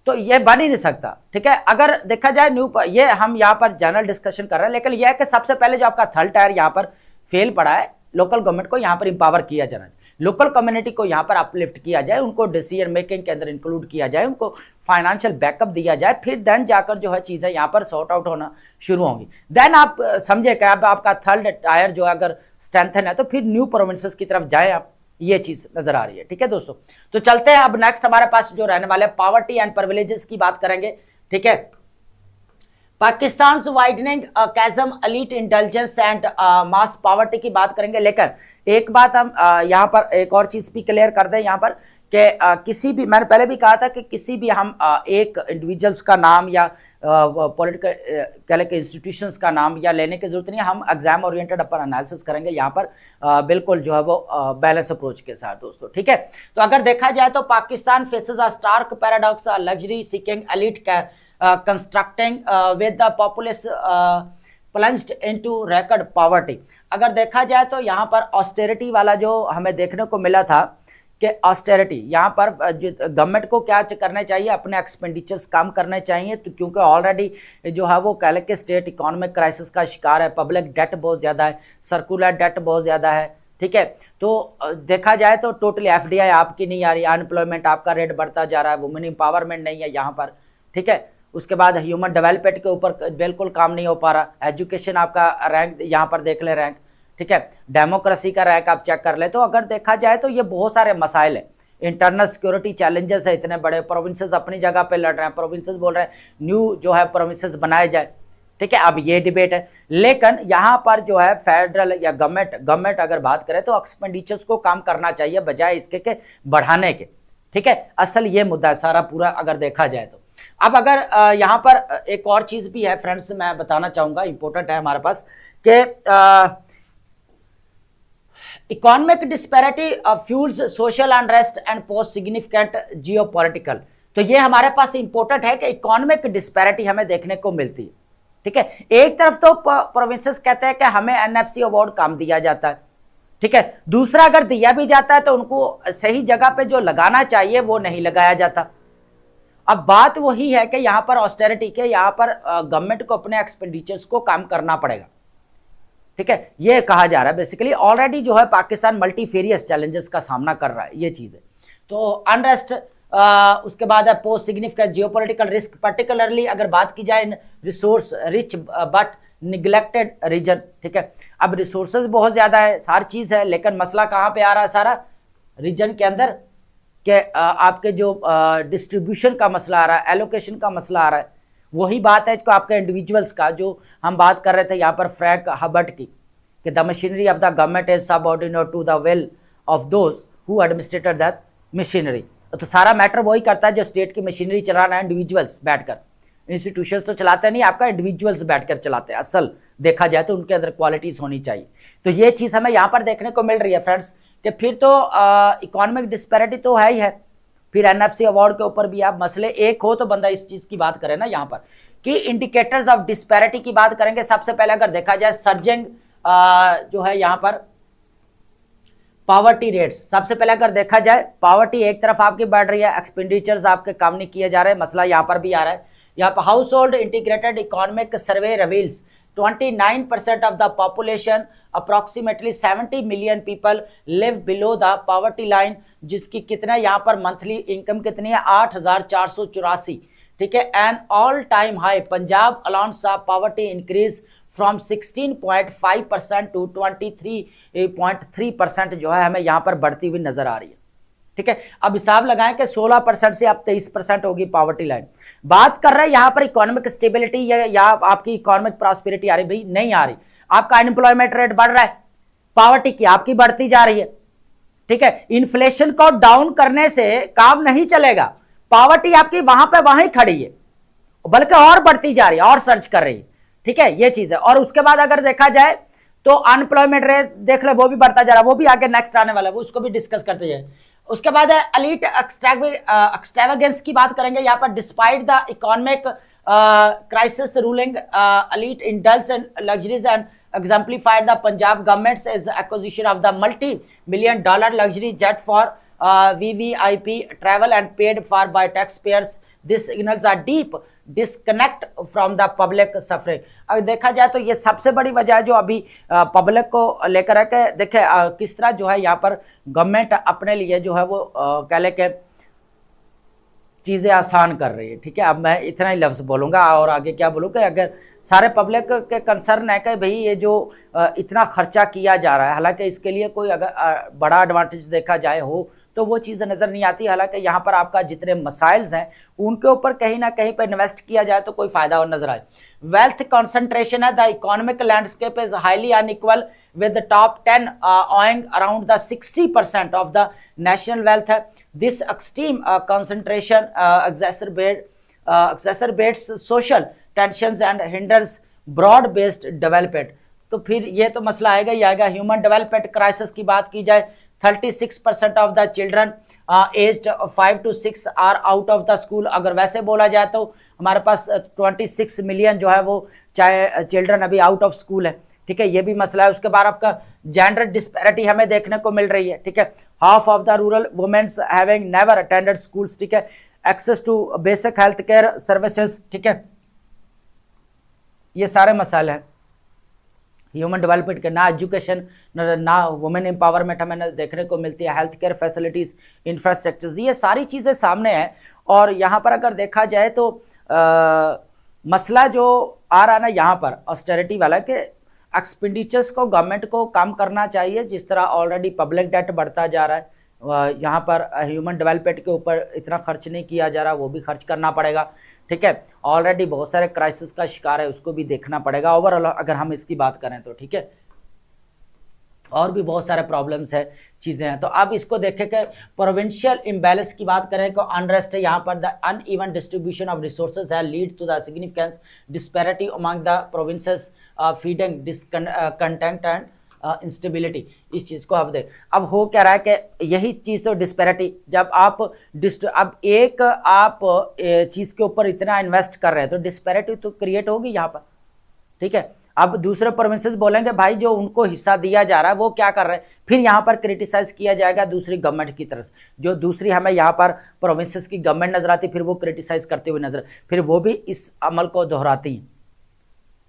तो ये बन ही नहीं सकता, ठीक है। अगर देखा जाए ये हम यहाँ पर जनरल डिस्कशन कर रहे हैं, लेकिन यह है कि सबसे पहले जो आपका थर्ड टायर यहाँ पर फेल पड़ा है, लोकल गवर्नमेंट को यहाँ पर इंपावर किया जाना चाहिए, लोकल कम्युनिटी को यहाँ पर अपलिफ्ट किया जाए, उनको डिसीजन मेकिंग के अंदर इंक्लूड किया जाए, उनको फाइनेंशियल बैकअप दिया जाए, फिर देन जाकर जो है चीजें यहाँ पर सॉर्ट आउट होना शुरू होंगी। देन आप समझे कि अब आपका थर्ड टायर जो अगर स्ट्रेंथन है तो फिर न्यू प्रोविंसेस की तरफ जाए आप, ये चीज नजर आ रही है, ठीक है दोस्तों। तो चलते हैं अब नेक्स्ट हमारे पास जो रहने वाले पॉवर्टी एंड प्रिविलेजेस की बात करेंगे, ठीक है। Pakistan widening chasm elite intelligence and mass poverty की बात करेंगे, लेकिन एक बात हम यहाँ पर एक और चीज भी क्लियर कर दें यहाँ पर कि किसी भी, मैंने पहले भी कहा था कि किसी भी हम एक इंडिविजुअल्स का नाम या पॉलिटिकल के इंस्टीट्यूशंस का नाम या लेने की जरूरत नहीं है, हम एग्जाम ओरिएंटेड अपन एनालिसिस करेंगे यहाँ पर बिल्कुल जो है वो बैलेंस अप्रोच के साथ दोस्तों, ठीक है। तो अगर देखा जाए तो Pakistan faces a stark paradox, luxury seeking elite constructing with the populace plunged into record poverty। अगर देखा जाए तो यहाँ पर ऑस्टेरिटी वाला जो हमें देखने को मिला था कि ऑस्टेरिटी यहाँ पर गवर्नमेंट को क्या करना चाहिए, अपने एक्सपेंडिचर्स कम करने चाहिए, तो क्योंकि ऑलरेडी जो है वो कह के स्टेट इकोनॉमिक क्राइसिस का शिकार है, पब्लिक डेट बहुत ज़्यादा है, सर्कुलर डेट बहुत ज़्यादा है, ठीक है। तो देखा जाए तो टोटली FDI आपकी नहीं आ रही, अनएम्प्लॉयमेंट आपका रेट बढ़ता जा रहा है, वुमेन एम्पावरमेंट नहीं है यहाँ पर, ठीक है। उसके बाद ह्यूमन डेवलपमेंट के ऊपर बिल्कुल काम नहीं हो पा रहा, एजुकेशन आपका रैंक यहाँ पर देख ले रैंक, ठीक है, डेमोक्रेसी का रैंक आप चेक कर ले। तो अगर देखा जाए तो ये बहुत सारे मसाइल हैं, इंटरनल सिक्योरिटी चैलेंजेस है इतने बड़े, प्रोविंसेस अपनी जगह पे लड़ रहे हैं, प्रोविंसेस बोल रहे हैं न्यू जो है प्रोविंसेस बनाए जाए, ठीक है। अब ये डिबेट है, लेकिन यहाँ पर जो है फेडरल या गवर्नमेंट अगर बात करें तो एक्सपेंडिचर्स को कम करना चाहिए बजाय इसके के बढ़ाने के, ठीक है। असल ये मुद्दा है सारा पूरा अगर देखा जाए तो। अब अगर यहाँ पर एक और चीज भी है फ्रेंड्स, मैं बताना चाहूंगा, इंपॉर्टेंट है हमारे पास कि economic disparity fuels social unrest and post significant geopolitical. तो ये हमारे पास इंपॉर्टेंट है कि इकोनॉमिक डिस्पैरिटी हमें देखने को मिलती है, ठीक है। एक तरफ तो प्रोविंसेस कहते हैं कि हमें NFC अवार्ड कम दिया जाता है, ठीक है, दूसरा अगर दिया भी जाता है तो उनको सही जगह पे जो लगाना चाहिए वो नहीं लगाया जाता। अब बात वही है कि यहाँ पर ऑस्टेरिटी के, यहाँ पर गवर्नमेंट को अपने एक्सपेंडिचर्स को कम करना पड़ेगा, ठीक है, ये कहा जा रहा है। बेसिकली ऑलरेडी जो है पाकिस्तान मल्टीफेरियस चैलेंजेस का सामना कर रहा है, ये चीज है। तो अनरेस्ट, उसके बाद है post significant geopolitical risk, particularly अगर बात की जाए resource rich but neglected region, ठीक है। अब रिसोर्सेज बहुत ज्यादा है, हर चीज है, लेकिन मसला कहाँ पे आ रहा है सारा, रीजन के अंदर कि आपके जो डिस्ट्रीब्यूशन का मसला आ रहा है, एलोकेशन का मसला आ रहा है। वही बात है जो आपके इंडिविजुअल्स का, जो हम बात कर रहे थे यहाँ पर फ्रैंक हर्बर्ट की, कि the machinery of the government is subordinate to the will of those who administrated that machinery. तो सारा मैटर वही करता है जो स्टेट की मशीनरी चला रहा है, इंडिविजुअल्स बैठकर, इंस्टीट्यूशंस तो चलाते नहीं, आपका इंडिविजुअल्स बैठकर चलाते हैं। असल देखा जाए तो उनके अंदर क्वालिटीज होनी चाहिए। तो ये चीज हमें यहाँ पर देखने को मिल रही है फ्रेंड्स कि फिर तो इकोनॉमिक डिस्पैरिटी तो है ही है, फिर NFC अवार्ड के ऊपर भी आप मसले एक हो तो बंदा इस चीज की बात करे ना यहाँ पर की इंडिकेटर्स ऑफ डिस्पैरिटी की बात करेंगे। सबसे पहले अगर देखा जाए सर्जिंग जो है यहाँ पर पावर्टी रेट्स, सबसे पहले अगर देखा जाए पावर्टी एक तरफ आपकी बढ़ रही है, एक्सपेंडिचर्स आपके कम नहीं किए जा रहे, मसला यहाँ पर भी आ रहा है। यहाँ पर house hold integrated economic survey reveals 29% of the population, approximately 70 million people live below the poverty line, जिसकी कितना यहाँ पर मंथली इनकम कितनी है 8,484, ठीक है। And all time high Punjab alone सा पॉवर्टी इंक्रीज फ्रॉम 16.5% टू 23.3% जो है हमें यहाँ पर बढ़ती हुई नजर आ रही है, ठीक है। अब हिसाब लगाएं कि 16% से अब 23% होगी पॉवर्टी लाइन। बात कर रहे हैं यहाँ पर इकोनॉमिक स्टेबिलिटी या आपकी इकोनॉमिक प्रॉस्पेरिटी आ रही, भाई नहीं आ रही। आपका अनएम्प्लॉयमेंट रेट बढ़ रहा है, पॉवर्टी की आपकी बढ़ती जा रही है, ठीक है। इन्फ्लेशन को डाउन करने से काम नहीं चलेगा, पॉवर्टी आपकी वहां पे वहीं खड़ी है, बल्कि और बढ़ती जा रही है और सर्च कर रही है, ठीक है, ये चीज है। और उसके बाद अगर देखा जाए तो अनएम्प्लॉयमेंट रेट देख ले, वो भी बढ़ता जा रहा है, वो भी आगे नेक्स्ट आने वाला है, वो उसको भी डिस्कस करते जाए। उसके बाद है एलीट एक्सट्रावेगेंस की बात करेंगे। यहाँ पर despite the economic crisis ruling elite indulge and luxuries and exemplified the Punjab government's acquisition of the multi-million-dollar luxury jet for VVIP travel and paid for by taxpayers. This signals a deep disconnect from the public suffrage. अगर देखा जाए तो ये सबसे बड़ी वजह है जो अभी पब्लिक को लेकर है कि देखे किस तरह जो है यहाँ पर गवर्नमेंट अपने लिए जो है वो कह ले के चीज़ें आसान कर रही है, ठीक है। अब मैं इतना ही लफ्ज़ बोलूँगा और आगे क्या बोलूँ कि अगर सारे पब्लिक के कंसर्न है कि भाई ये जो इतना खर्चा किया जा रहा है, हालांकि इसके लिए कोई अगर बड़ा एडवांटेज देखा जाए हो तो वो चीज़ नज़र नहीं आती। हालांकि यहाँ पर आपका जितने मसाइल्स हैं उनके ऊपर कहीं ना कहीं पर इन्वेस्ट किया जाए तो कोई फ़ायदा और नजर आए। वेल्थ कॉन्सेंट्रेशन है, the economic landscape is highly unequal with the top 10 owing around the 60% of the national wealth. This extreme concentration exacerbates social tensions and hinders broad based development. तो फिर ये तो मसला आएगा ही आएगा। ह्यूमन डेवलपमेंट क्राइसिस की बात की जाए, 36% of the children aged 5 to 6 are out of the school. अगर वैसे बोला जाए तो हमारे पास 26 मिलियन जो है वो चाहे चिल्ड्रन अभी आउट ऑफ स्कूल है, ठीक है, ये भी मसला है। उसके बाद आपका जेंडर डिस्पैरिटी हमें देखने को मिल रही है, ठीक है। Half of the rural womens having never attended schools, ठीक है। Access to basic health care services, ठीक है, ये सारे मसाले हैं ह्यूमन डेवलपमेंट के। ना एजुकेशन ना वुमेन एम्पावरमेंट हमें देखने को मिलती है, हेल्थ केयर फैसिलिटीज, इंफ्रास्ट्रक्चर्स, ये सारी चीज़ें सामने हैं। और यहाँ पर अगर देखा जाए तो मसला जो आ रहा है ना यहाँ पर ऑस्टेरिटी वाला कि एक्सपेंडिचर्स को गवर्नमेंट को कम करना चाहिए। जिस तरह ऑलरेडी पब्लिक डेट बढ़ता जा रहा है, यहाँ पर ह्यूमन डेवलपमेंट के ऊपर इतना खर्च नहीं किया जा रहा, वो भी खर्च करना पड़ेगा, ठीक है। ऑलरेडी बहुत सारे क्राइसिस का शिकार है, उसको भी देखना पड़ेगा ओवरऑल अगर हम इसकी बात करें तो, ठीक है। और भी बहुत सारे प्रॉब्लम्स है, चीज़ें हैं। तो अब इसको देखें कि प्रोविंशियल इम्बैलेंस की बात करें तो अनरेस्ट है, यहाँ पर the uneven distribution of resources है lead to the significance disparity among the provinces feeding discontent and instability. इस चीज़ को अब अब हो क्या रहा है कि यही चीज़ तो डिस्पैरिटी, जब आप अब एक आप चीज़ के ऊपर इतना इन्वेस्ट कर रहे हैं तो डिस्पैरिटी तो क्रिएट होगी यहाँ पर, ठीक है। अब दूसरे प्रोविंसेस बोलेंगे भाई जो उनको हिस्सा दिया जा रहा है वो क्या कर रहे हैं, फिर यहाँ पर क्रिटिसाइज किया जाएगा दूसरी गवर्नमेंट की तरफ। जो दूसरी हमें यहाँ पर प्रोविंसेस की गवर्नमेंट नजर आती फिर वो क्रिटिसाइज करते हुए नजर, फिर वो भी इस अमल को दोहराती हैं,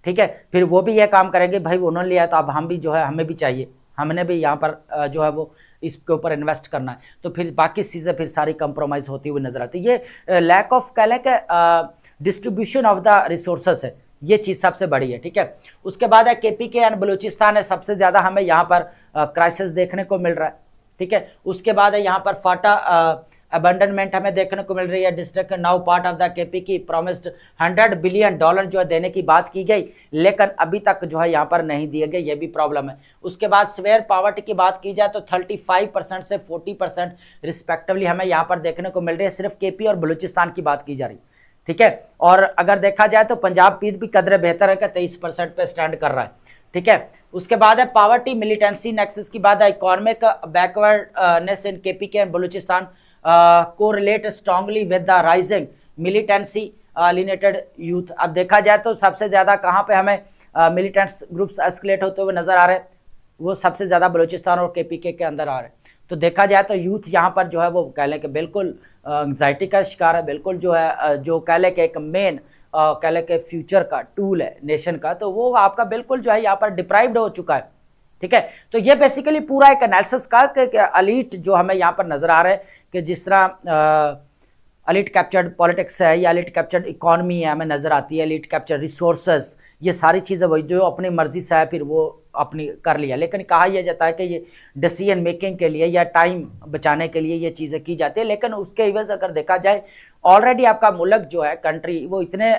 ठीक है। फिर वो भी ये काम करेंगे भाई उन्होंने लिया तो अब हम भी जो है हमें भी चाहिए, हमने भी यहाँ पर जो है वो इसके ऊपर इन्वेस्ट करना है। तो फिर बाकी चीज़ें फिर सारी कंप्रोमाइज़ होती हुई नजर आती है। ये लैक ऑफ कह लें कि डिस्ट्रीब्यूशन ऑफ द रिसोर्सेस है, ये चीज़ सबसे बड़ी है, ठीक है। उसके बाद है केपीके एंड बलूचिस्तान है, सबसे ज़्यादा हमें यहाँ पर क्राइसिस देखने को मिल रहा है, ठीक है। उसके बाद है यहाँ पर फाटा अबंडनमेंट हमें देखने को मिल रही है। District now part of the KPK promised $100 billion जो है देने की बात की गई, लेकिन अभी तक जो है यहाँ पर नहीं दिए गए, ये भी प्रॉब्लम है। उसके बाद स्वेयर पॉवर्टी की बात की जाए तो 35% से 40% रिस्पेक्टिवली हमें यहाँ पर देखने को मिल रही है, सिर्फ केपी और बलूचिस्तान की बात की जा रही, ठीक है। और अगर देखा जाए तो पंजाब पीर भी कदरे बेहतर है कि 23% पे स्टैंड कर रहा है, ठीक है। उसके बाद है पावर्टी मिलिटेंसी नेक्सस की बात है। Economic backwardness in KPK and Balochistan correlate strongly with the rising militancy alienated youth. अब देखा जाए तो सबसे ज़्यादा कहाँ पे हमें मिलिटेंट्स ग्रुप्स एस्केलेट होते हुए नज़र आ रहे हैं, वो सबसे ज़्यादा बलूचिस्तान और केपीके के अंदर आ रहे हैं। तो देखा जाए तो यूथ यहाँ पर जो है वो कह लें कि बिल्कुल एंग्जाइटी का शिकार है, बिल्कुल जो है जो कह लें कि एक मेन कह लें कि फ्यूचर का टूल है नेशन का, तो वो आपका बिल्कुल जो है यहाँ पर डिप्राइव्ड हो चुका है। ठीक है, तो ये बेसिकली पूरा एक एनालिसिस का एलीट जो हमें यहाँ पर नजर आ रहा है कि जिस तरह एलीट कैप्चर्ड पॉलिटिक्स है या एलीट कैप्चर्ड इकोनॉमी है हमें नजर आती है, एलीट कैप्चर्ड रिसोर्सेज, ये सारी चीज़ें वही जो अपनी मर्जी से है फिर वो अपनी कर लिया। लेकिन कहा यह जाता है कि ये डिसीजन मेकिंग के लिए या टाइम बचाने के लिए ये चीज़ें की जाती है, लेकिन उसके एवज अगर देखा जाए ऑलरेडी आपका मुल्क जो है कंट्री वो इतने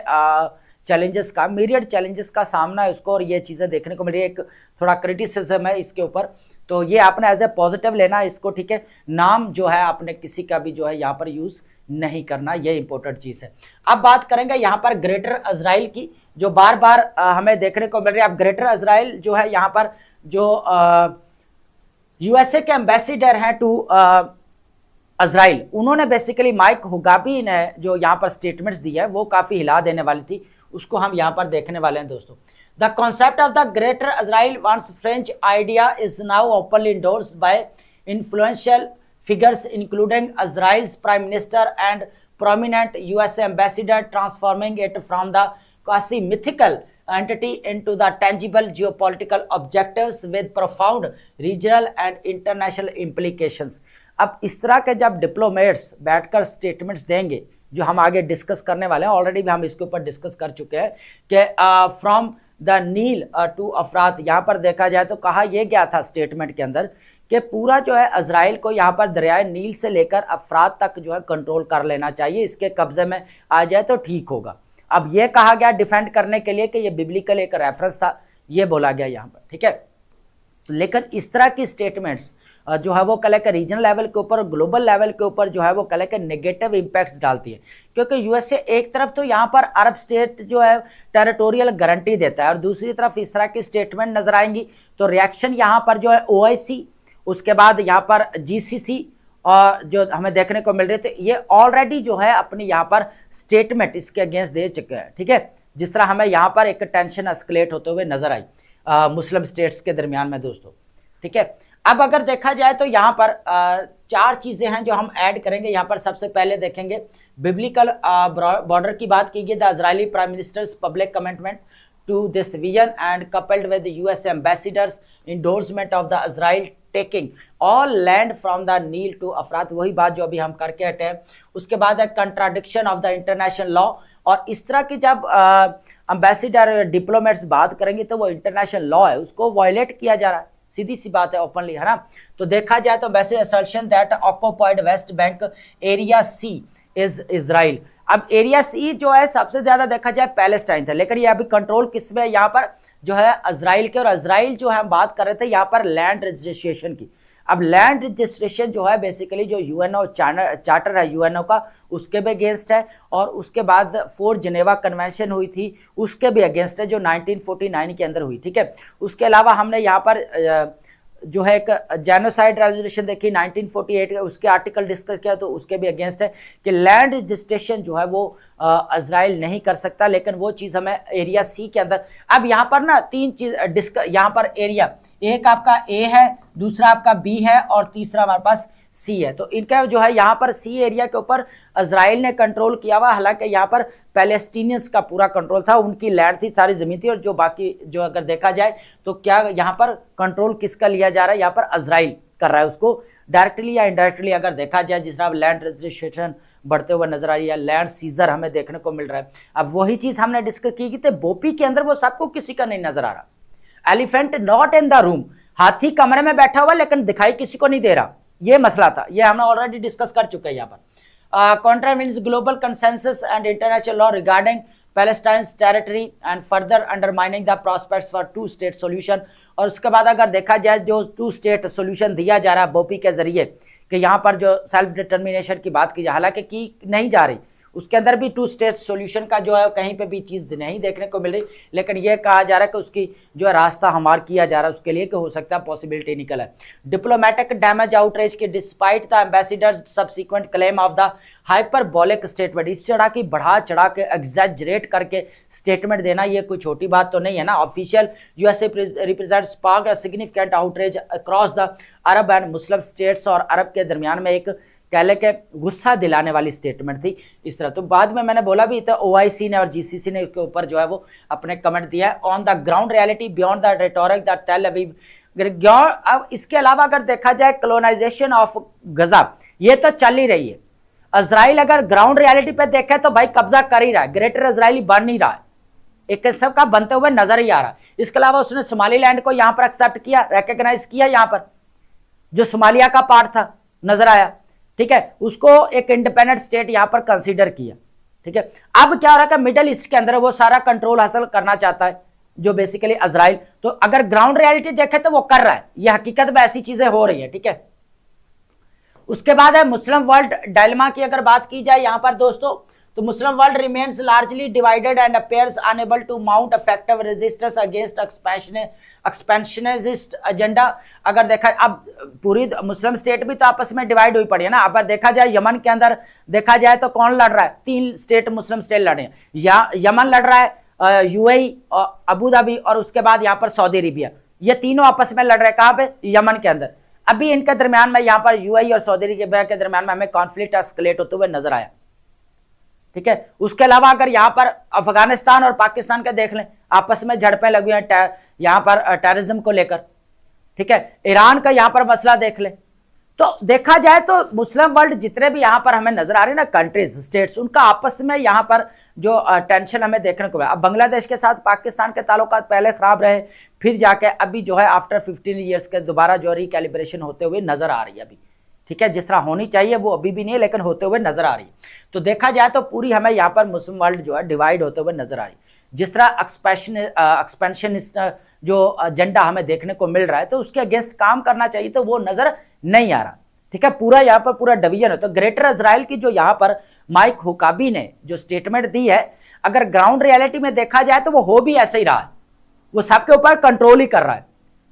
चैलेंजेस का मीरियड चैलेंजेस का सामना है उसको, और ये चीज़ें देखने को मिल रही है। एक थोड़ा क्रिटिसिज्म है इसके ऊपर, तो ये आपने एज ए पॉजिटिव लेना इसको। ठीक है, नाम जो है आपने किसी का भी जो है यहाँ पर यूज़ नहीं करना, ये इंपॉर्टेंट चीज़ है। अब बात करेंगे यहाँ पर ग्रेटर इजराइल की, जो बार बार हमें देखने को मिल रही है। अब ग्रेटर इजराइल जो है यहाँ पर जो यूएसए के एम्बेसडर हैं टू इजराइल, उन्होंने बेसिकली माइक हुगाबी ने जो यहाँ पर स्टेटमेंट्स दी है वो काफ़ी हिला देने वाली थी, उसको हम यहाँ पर देखने वाले हैं दोस्तों। The concept of the greater Israel once fringe idea is now openly endorsed by influential figures including Israel's prime minister and prominent US ambassador, transforming it from the quasi mythical entity into the tangible geopolitical objectives with profound regional and international implications। अब इस तरह के जब diplomats बैठकर statements देंगे, जो हम आगे डिस्कस करने वाले हैं, ऑलरेडी भी हम इसके ऊपर डिस्कस कर चुके हैं कि फ्रॉम द नील टू अफरात, यहाँ पर देखा जाए तो कहा यह गया था स्टेटमेंट के अंदर कि पूरा जो है इजराइल को यहाँ पर दरियाए नील से लेकर अफरात तक जो है कंट्रोल कर लेना चाहिए, इसके कब्जे में आ जाए तो ठीक होगा। अब ये कहा गया डिफेंड करने के लिए कि ये बिब्लिकल एक रेफरेंस था, ये बोला गया यहाँ पर। ठीक है, लेकिन इस तरह की स्टेटमेंट्स जो है वो कल के रीजनल लेवल के ऊपर, ग्लोबल लेवल के ऊपर जो है वो कल के नेगेटिव इम्पैक्ट्स डालती है, क्योंकि यूएसए एक तरफ तो यहाँ पर अरब स्टेट जो है टेरिटोरियल गारंटी देता है, और दूसरी तरफ इस तरह की स्टेटमेंट नजर आएंगी तो रिएक्शन यहाँ पर जो है ओआईसी, उसके बाद यहाँ पर जीसीसी और जो हमें देखने को मिल रही है, तो ये ऑलरेडी जो है अपनी यहाँ पर स्टेटमेंट इसके अगेंस्ट दे चुके हैं। ठीक है, जिस तरह हमें यहाँ पर एक टेंशन एस्केलेट होते हुए नजर आई मुस्लिम स्टेट्स के दरमियान में दोस्तों। ठीक है, अब अगर देखा जाए तो यहाँ पर चार चीज़ें हैं जो हम ऐड करेंगे यहाँ पर। सबसे पहले देखेंगे बिब्लिकल बॉर्डर की बात कीजिए, the Israeli prime minister's public commitment to this vision and coupled with US ambassador's endorsement of the Israel taking all land from the Nile to अफरात, वही बात जो अभी हम करके हटे हैं। उसके बाद है contradiction of the international law, और इस तरह की जब एम्बेसडर डिप्लोमेट्स बात करेंगे तो वो इंटरनेशनल लॉ है उसको वायलेट किया जा रहा है, सीधी सी बात है, ओपनली, है ना। तो देखा जाए तो वैसे assertion that occupied West Bank area C is Israel. अब एरिया सी जो है सबसे ज्यादा देखा जाए पैलेस्टाइन था, लेकिन ये अभी कंट्रोल किस में यहाँ पर जो है इजराइल के, और इजराइल जो है हम बात कर रहे थे यहाँ पर लैंड रजिस्ट्रेशन की। अब लैंड रजिस्ट्रेशन जो है बेसिकली जो यूएनओ चार्टर है यूएनओ का, उसके भी अगेंस्ट है, और उसके बाद 4 जिनेवा कन्वेंशन हुई थी उसके भी अगेंस्ट है जो 1949 के अंदर हुई। ठीक है, उसके अलावा हमने यहाँ पर जो है एक जेनोसाइड रेजोल्यूशन देखी 1948, उसके आर्टिकल डिस्कस किया तो उसके भी अगेंस्ट है कि लैंड रजिस्ट्रेशन जो है वो इजराइल नहीं कर सकता, लेकिन वो चीज़ हमें एरिया सी के अंदर। अब यहाँ पर ना 3 चीज यहाँ पर एरिया, एक आपका ए है, दूसरा आपका बी है, और तीसरा हमारे पास सी है। तो इनका जो है यहाँ पर सी एरिया के ऊपर इजराइल ने कंट्रोल किया हुआ, हालांकि यहाँ पर पैलेस्टीनियंस का पूरा कंट्रोल था, उनकी लैंड थी, सारी जमीन थी, और जो बाकी जो अगर देखा जाए तो क्या यहाँ पर कंट्रोल किसका लिया जा रहा है, यहाँ पर इजराइल कर रहा है उसको डायरेक्टली या इनडायरेक्टली अगर देखा जाए। जिस तरह लैंड रजिस्ट्रेशन बढ़ते हुए नजर आ रही है, लैंड सीजर हमें देखने को मिल रहा है। अब वही चीज हमने डिस्कस की थी बोपी के अंदर, वो सबको किसी का नहीं नजर आ रहा। Elephant not in the room, हाथी कमरे में बैठा हुआ लेकिन दिखाई किसी को नहीं दे रहा, ये मसला था, ये हमने ऑलरेडी डिस्कस कर चुके हैं यहाँ पर। Contravenes global consensus and international law regarding Palestine's territory and further undermining the prospects for 2 state solution. और उसके बाद अगर देखा जाए जो 2 स्टेट सॉल्यूशन दिया जा रहा है बोपी के जरिए कि यहाँ पर जो सेल्फ डिटर्मिनेशन की बात की जाए, हालांकि की नहीं जा रही, उसके अंदर भी टू स्टेट सॉल्यूशन का जो है कहीं पे भी चीज़ नहीं देखने को मिल रही, लेकिन ये कहा जा रहा है कि उसकी जो है रास्ता हमार किया जा रहा है उसके लिए कि हो सकता है पॉसिबिलिटी निकल है। डिप्लोमेटिक डैमेज आउटरीच के despite the ambassador subsequent claim of the hyperbolic statement, इस चढ़ा की बढ़ा चढ़ा के एग्जैजरेट करके स्टेटमेंट देना ये कोई छोटी बात तो नहीं है ना। Official USA represent spark a significant outreach across the Arab and Muslim states, और अरब के दरमियान में एक कह ले के गुस्सा दिलाने वाली स्टेटमेंट थी इस तरह। तो बाद में मैंने बोला भी तो ओआईसी ने और जीसीसी ने उसके ऊपर जो है वो अपने कमेंट दिया है। On the ground reality beyond the rhetoric the Tel Aviv. अब इसके अलावा अगर देखा जाए कॉलोनाइजेशन ऑफ गजा ये तो चल ही रही है। इजराइल अगर ग्राउंड रियलिटी पे देखे तो भाई कब्जा कर ही रहा है, ग्रेटर इजराइली बन नहीं रहा है, एक सब का बनते हुए नजर ही आ रहा है। इसके अलावा उसने सोमालीलैंड को यहां पर एक्सेप्ट किया, रिकॉग्नाइज किया, यहां पर जो सोमालिया का पार्ट था नजर आया, ठीक है, उसको एक इंडिपेंडेंट स्टेट यहां पर कंसीडर किया, ठीक है। अब क्या हो रहा है कि मिडिल ईस्ट के अंदर वो सारा कंट्रोल हासिल करना चाहता है जो बेसिकली इजराइल। तो अगर ग्राउंड रियलिटी देखे तो वो कर रहा है, ये हकीकत में ऐसी चीजें हो रही है, ठीक है। उसके बाद है मुस्लिम वर्ल्ड डायलेमा की अगर बात की जाए यहां पर दोस्तों, तो Muslim world remains largely divided and appears unable to mount effective resistance against expansionist agenda. अगर देखा अब पूरी मुस्लिम स्टेट भी तो आपस में डिवाइड हुई पड़ी है ना। अगर देखा जाए यमन के अंदर देखा जाए तो कौन लड़ रहा है, 3 स्टेट मुस्लिम स्टेट लड़े हैं, या यमन लड़ रहा है, यूएई और अबू धाबी, और उसके बाद यहाँ पर सऊदी अरेबिया, ये तीनों आपस में लड़ रहे हैं कहाँ पे, यमन के अंदर। अभी इनके दरमियान में यहाँ पर यूएई और सऊदी अरेबिया के दरमियान में हमें कॉन्फ्लिक्ट एस्केलेट होते हुए नजर आया, ठीक है। उसके अलावा अगर यहाँ पर अफगानिस्तान और पाकिस्तान का देख लें, आपस में झड़पें लगी हैं यहाँ पर टेररिज्म को लेकर, ठीक है। ईरान का यहाँ पर मसला देख लें। तो देखा जाए तो मुस्लिम वर्ल्ड जितने भी यहाँ पर हमें नजर आ रहे हैं ना कंट्रीज स्टेट्स, उनका आपस में यहाँ पर जो टेंशन हमें देखने को मिला। अब बांग्लादेश के साथ पाकिस्तान के ताल्लुकात पहले खराब रहे, फिर जाके अभी जो है आफ्टर 15 ईयर्स के दोबारा जो रिकैलिब्रेशन होते हुए नजर आ रही है अभी, ठीक है। जिस तरह होनी चाहिए वो अभी भी नहीं है, लेकिन होते हुए नजर आ रही है। तो देखा जाए तो पूरी हमें यहाँ पर मुस्लिम वर्ल्ड जो है डिवाइड होते हुए नजर आ रही है। जिस तरह एक्सपेंशनिस्ट जो एजेंडा हमें देखने को मिल रहा है तो उसके अगेंस्ट काम करना चाहिए, तो वो नजर नहीं आ रहा, ठीक है। पूरा यहाँ पर पूरा डिवीजन है। तो ग्रेटर इजराइल की जो यहाँ पर माइक हुकाबी ने जो स्टेटमेंट दी है, अगर ग्राउंड रियलिटी में देखा जाए तो वो हो भी ऐसे ही रहा है, वो सबके ऊपर कंट्रोल ही कर रहा है,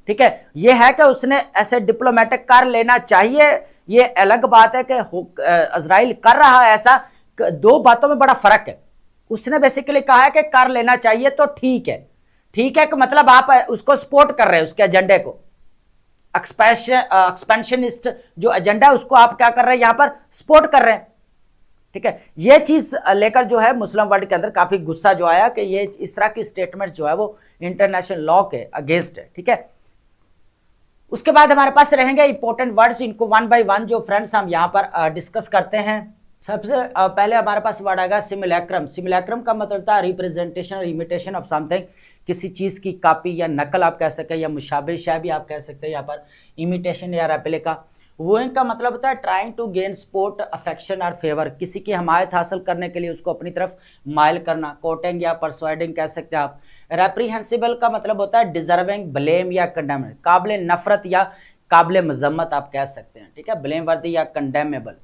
ठीक है। ये है कि उसने ऐसे डिप्लोमेटिक कर लेना चाहिए, ये अलग बात है कि इजराइल कर रहा है ऐसा, दो बातों में बड़ा फर्क है। उसने बेसिकली कहा है कि कर लेना चाहिए, तो ठीक है, ठीक है कि मतलब आप उसको सपोर्ट कर रहे हैं, उसके एजेंडे को, एक्सपेंशनिस्ट जो एजेंडा है उसको आप क्या कर रहे हैं, यहां पर सपोर्ट कर रहे हैं, ठीक है। ये चीज लेकर जो है मुस्लिम वर्ल्ड के अंदर काफी गुस्सा जो आया कि ये इस तरह की स्टेटमेंट जो है वो इंटरनेशनल लॉ के अगेंस्ट है, ठीक है। उसके बाद हमारे पास रहेंगे इंपॉर्टेंट वर्ड्स, इनको वन बाय वन जो फ्रेंड्स हम यहाँ पर डिस्कस करते हैं। सबसे पहले हमारे पास वर्ड आएगा सिमिलैक्रम। सिमिलैक्रम का मतलब होता है रिप्रेजेंटेशन और इमिटेशन ऑफ समथिंग, किसी चीज की कॉपी या नकल आप कह सकते हैं, या मुशाबे शाह भी आप कह सकते हैं यहाँ पर, इमिटेशन या रेप्लिका। वोइंग का मतलब होता है trying to gain support, affection और फेवर, किसी की हमायत हासिल करने के लिए उसको अपनी तरफ माइल करना, कोटिंग या परसुएडिंग कह सकते हैं आप। रेप्रीहेंसिबल का मतलब होता है डिजर्विंग, ब्लेम या कंडेम, काबिल नफरत या काबिल मजम्मत आप कह सकते हैं, ठीक है, ब्लेम वर्दी या कंडेमेबल।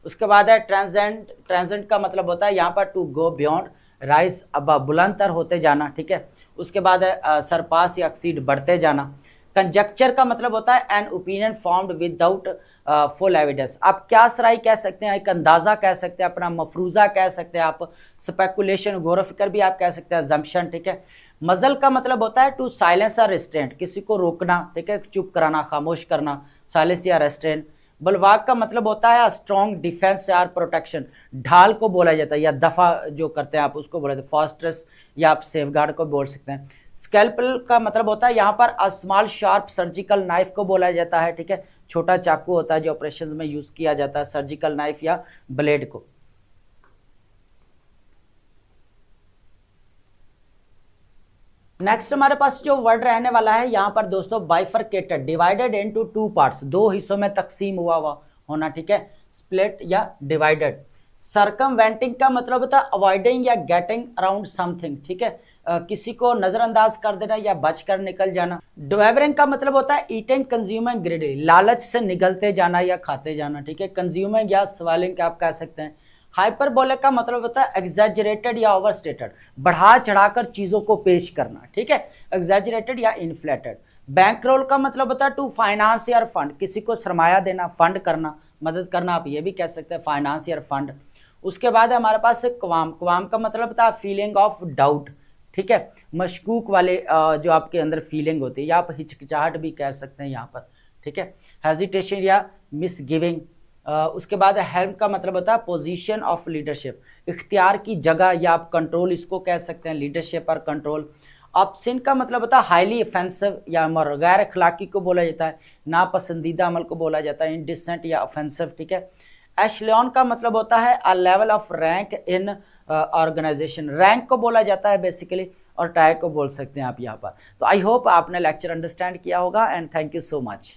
उसके बाद है ट्रांसेंड। ट्रांसेंड का मतलब होता है यहाँ पर टू गो बियॉन्ड, राइज अब बुलंद तर होते जाना, ठीक है। उसके बाद है सरपास या एक्सीड, बढ़ते जाना। कंजक्चर का मतलब होता है an opinion formed without full evidence, आप क्या सराई कह सकते हैं, एक अंदाजा कह सकते हैं, अपना मफरूजा कह सकते हैं आप, स्पेकुलेशन गौर फिक्र भी आप कह सकते हैं, जम्पशन, ठीक है। मजल का मतलब होता है टू साइलेंस और रेस्ट्रेंट, किसी को रोकना, ठीक है, चुप कराना, खामोश करना, साइलेंस या रेस्ट्रेंट। बलवाक का मतलब होता है स्ट्रॉन्ग डिफेंस या प्रोटेक्शन, ढाल को बोला जाता है, या दफा जो करते हैं आप उसको बोला जाता है, फॉस्ट्रेस या आप सेफगार्ड को बोल सकते हैं। स्कैल्पल का मतलब होता है यहाँ पर स्मॉल शार्प सर्जिकल नाइफ को बोला जाता है, ठीक है, छोटा चाकू होता है जो ऑपरेशन में यूज किया जाता है, सर्जिकल नाइफ या ब्लेड को। नेक्स्ट हमारे पास जो वर्ड रहने वाला है यहाँ पर दोस्तों बाइफरकेटेड, डिवाइडेड इनटू 2 पार्ट्स, 2 हिस्सों में तकसीम हुआ होना, ठीक है, स्प्लिट या डिवाइडेड। सर्कमवेंटिंग का मतलब होता है अवॉइडिंग या गेटिंग अराउंड समथिंग, ठीक है, किसी को नजरअंदाज कर देना या बचकर निकल जाना। डिवाइवरिंग का मतलब होता है ईटिंग, कंज्यूमिंग, ग्रीडी, लालच से निगलते जाना या खाते जाना, ठीक है, कंज्यूमिंग या स्वेलिंग आप कह सकते हैं। हाइपरबोलिक का मतलब होता है एग्जैजरेटेड या ओवरस्टेटेड, बढ़ा चढ़ाकर चीजों को पेश करना, ठीक है, एग्जैजरेटेड या इन्फ्लेटेड। बैंकरोल का मतलब होता है टू फाइनेंस या फंड, किसी को सरमाया देना, फंड करना, मदद करना, आप ये भी कह सकते हैं फाइनेंस या फंड। उसके बाद हमारे पास क्वाम, क्वाम का मतलब होता है फीलिंग ऑफ डाउट, ठीक है, मशकूक वाले जो आपके अंदर फीलिंग होती है, या आप हिचकिचाहट भी कह सकते हैं यहाँ पर, ठीक है, हेजिटेशन या मिसगिविंग। उसके बाद हेल्प का मतलब होता है पोजीशन ऑफ लीडरशिप, इख्तियार की जगह, या आप कंट्रोल इसको कह सकते हैं, लीडरशिप और कंट्रोल। ऑप्शन का मतलब होता है हाईली ऑफेंसिव या गैर अखलाकी को बोला जाता है, नापसंदीदा अमल को बोला जाता है, इनडिसेंट या ऑफेंसिव, ठीक है। एशलियन का मतलब होता है a level of rank in organisation, rank को बोला जाता है बेसिकली, और टैग को बोल सकते हैं आप यहाँ पर। तो आई होप आपने लेक्चर अंडरस्टैंड किया होगा and thank you so much.